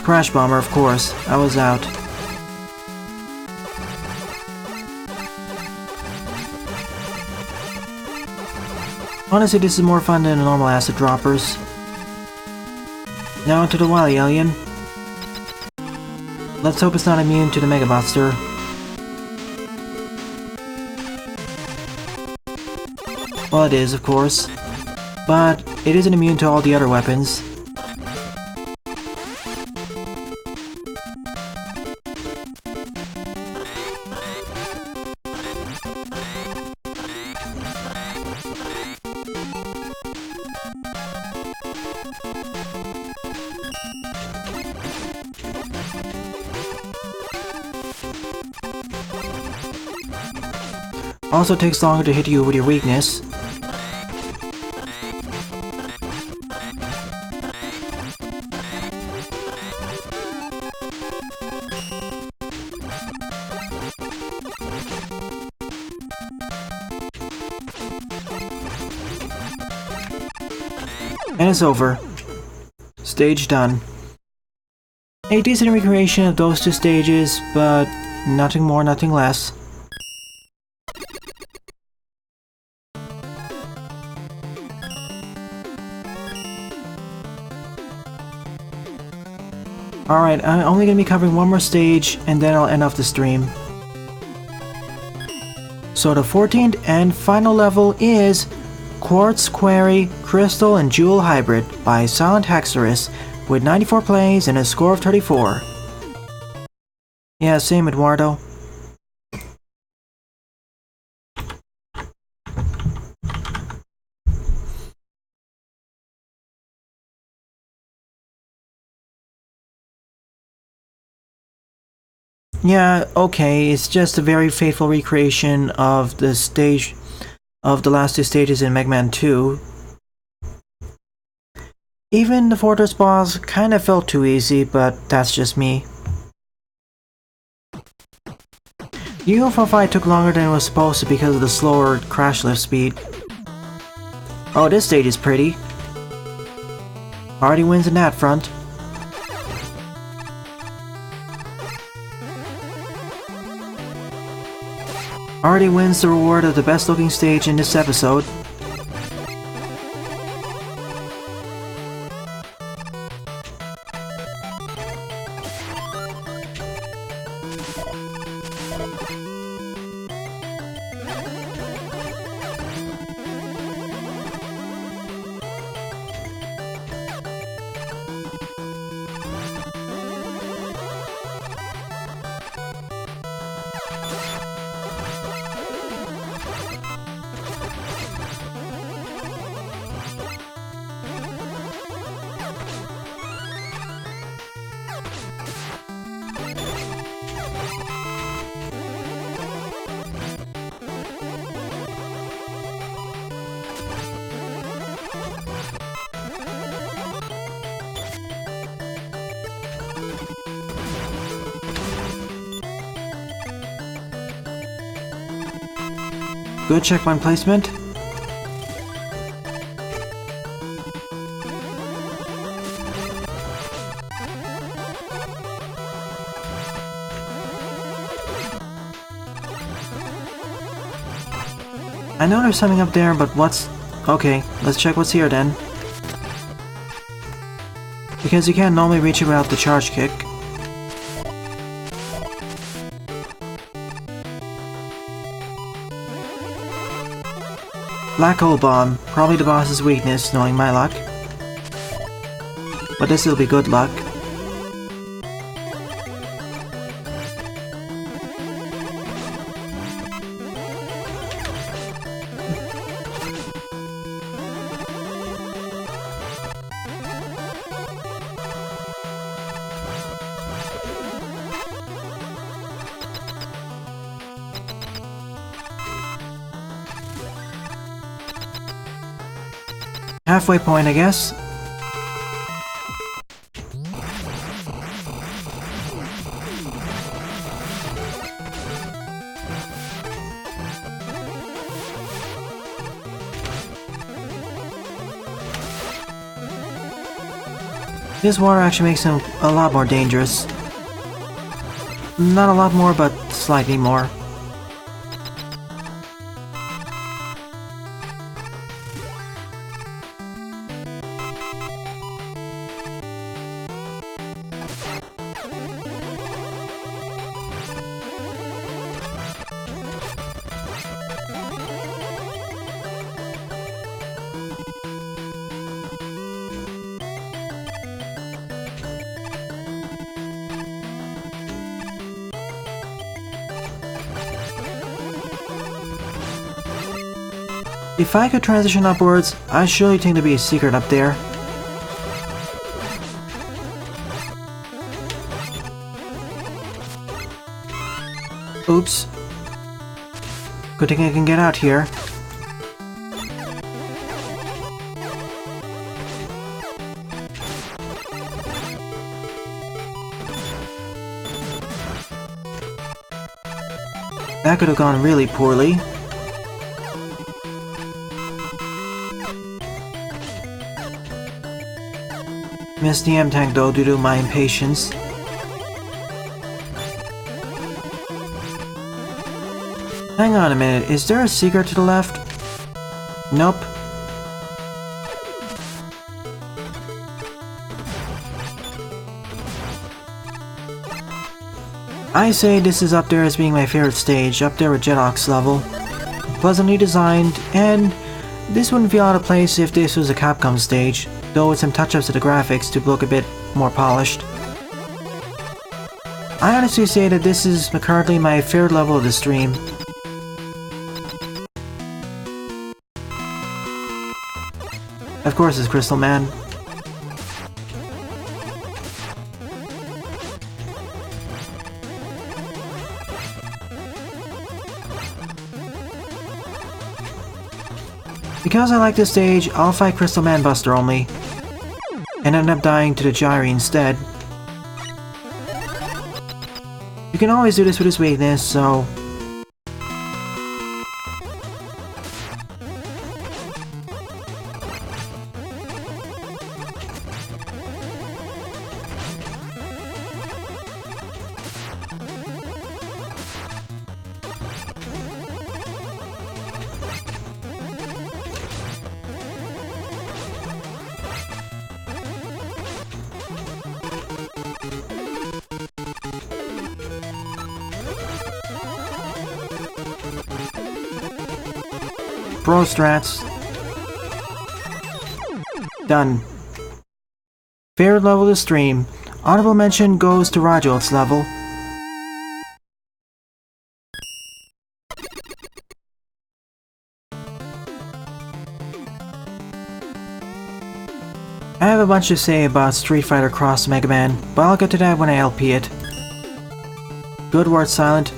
Crash Bomber, of course. I was out. Honestly, this is more fun than the normal acid droppers. Now onto the Wily Alien. Let's hope it's not immune to the Mega Buster. Well, it is, of course. But it isn't immune to all the other weapons. Also takes longer to hit you with your weakness. And it's over. Stage done. A decent recreation of those two stages, but nothing more, nothing less. Alright, I'm only going to be covering one more stage, and then I'll end off the stream. So the 14th and final level is Quartz Quarry Crystal and Jewel Hybrid by Silent Haxorus with 94 plays and a score of 34. Yeah, same Eduardo. Yeah, okay, it's just a very faithful recreation of the stage of the last two stages in Mega Man 2. Even the fortress boss kinda felt too easy, but that's just me. The UFO fight took longer than it was supposed to because of the slower crash lift speed. Oh, this stage is pretty. Already wins in that front. Already wins the reward of the best looking stage in this episode. Good checkpoint placement. I know there's something up there, but what's... Okay, let's check what's here then. Because you can't normally reach it without the charge kick. Black hole bomb, probably the boss's weakness, knowing my luck. But this'll be good luck. Halfway point, I guess. This water actually makes him a lot more dangerous. Not a lot more, but slightly more. If I could transition upwards, I surely think there'd be a secret up there. Oops. Good thing I can get out here. That could have gone really poorly. Missed the M-Tank though due to my impatience. Hang on a minute, is there a secret to the left? Nope. I say this is up there as being my favorite stage, up there with Jetox's level. Pleasantly designed, and this wouldn't feel out of place if this was a Capcom stage, though with some touch-ups to the graphics to look a bit more polished. I honestly say that this is currently my favorite level of the stream. Of course it's Crystal Man. Because I like this stage, I'll fight Crystal Man Buster only, and end up dying to the Gyri instead. You can always do this with his weakness, so... Pro strats. Done. Favorite level of the stream. Honorable mention goes to Rajolt's level. I have a bunch to say about Street Fighter Cross Mega Man, but I'll get to that when I LP it. Good word, Silent.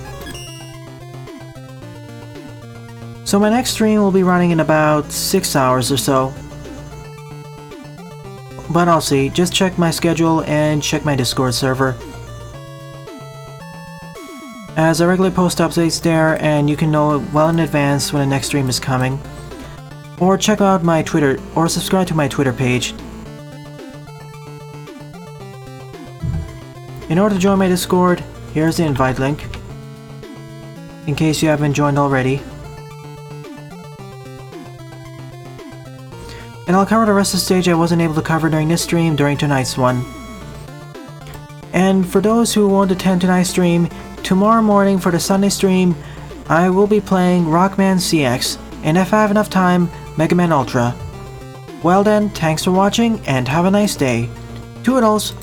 So my next stream will be running in about 6 hours or so. But I'll see, just check my schedule and check my Discord server, as I regularly post updates there and you can know well in advance when the next stream is coming. Or check out my Twitter, or subscribe to my Twitter page. In order to join my Discord, here's the invite link, in case you haven't joined already. And I'll cover the rest of the stage I wasn't able to cover during this stream during tonight's one. And for those who won't attend tonight's stream, tomorrow morning for the Sunday stream, I will be playing Rockman CX, and if I have enough time, Mega Man Ultra. Well then, thanks for watching and have a nice day. Toodles!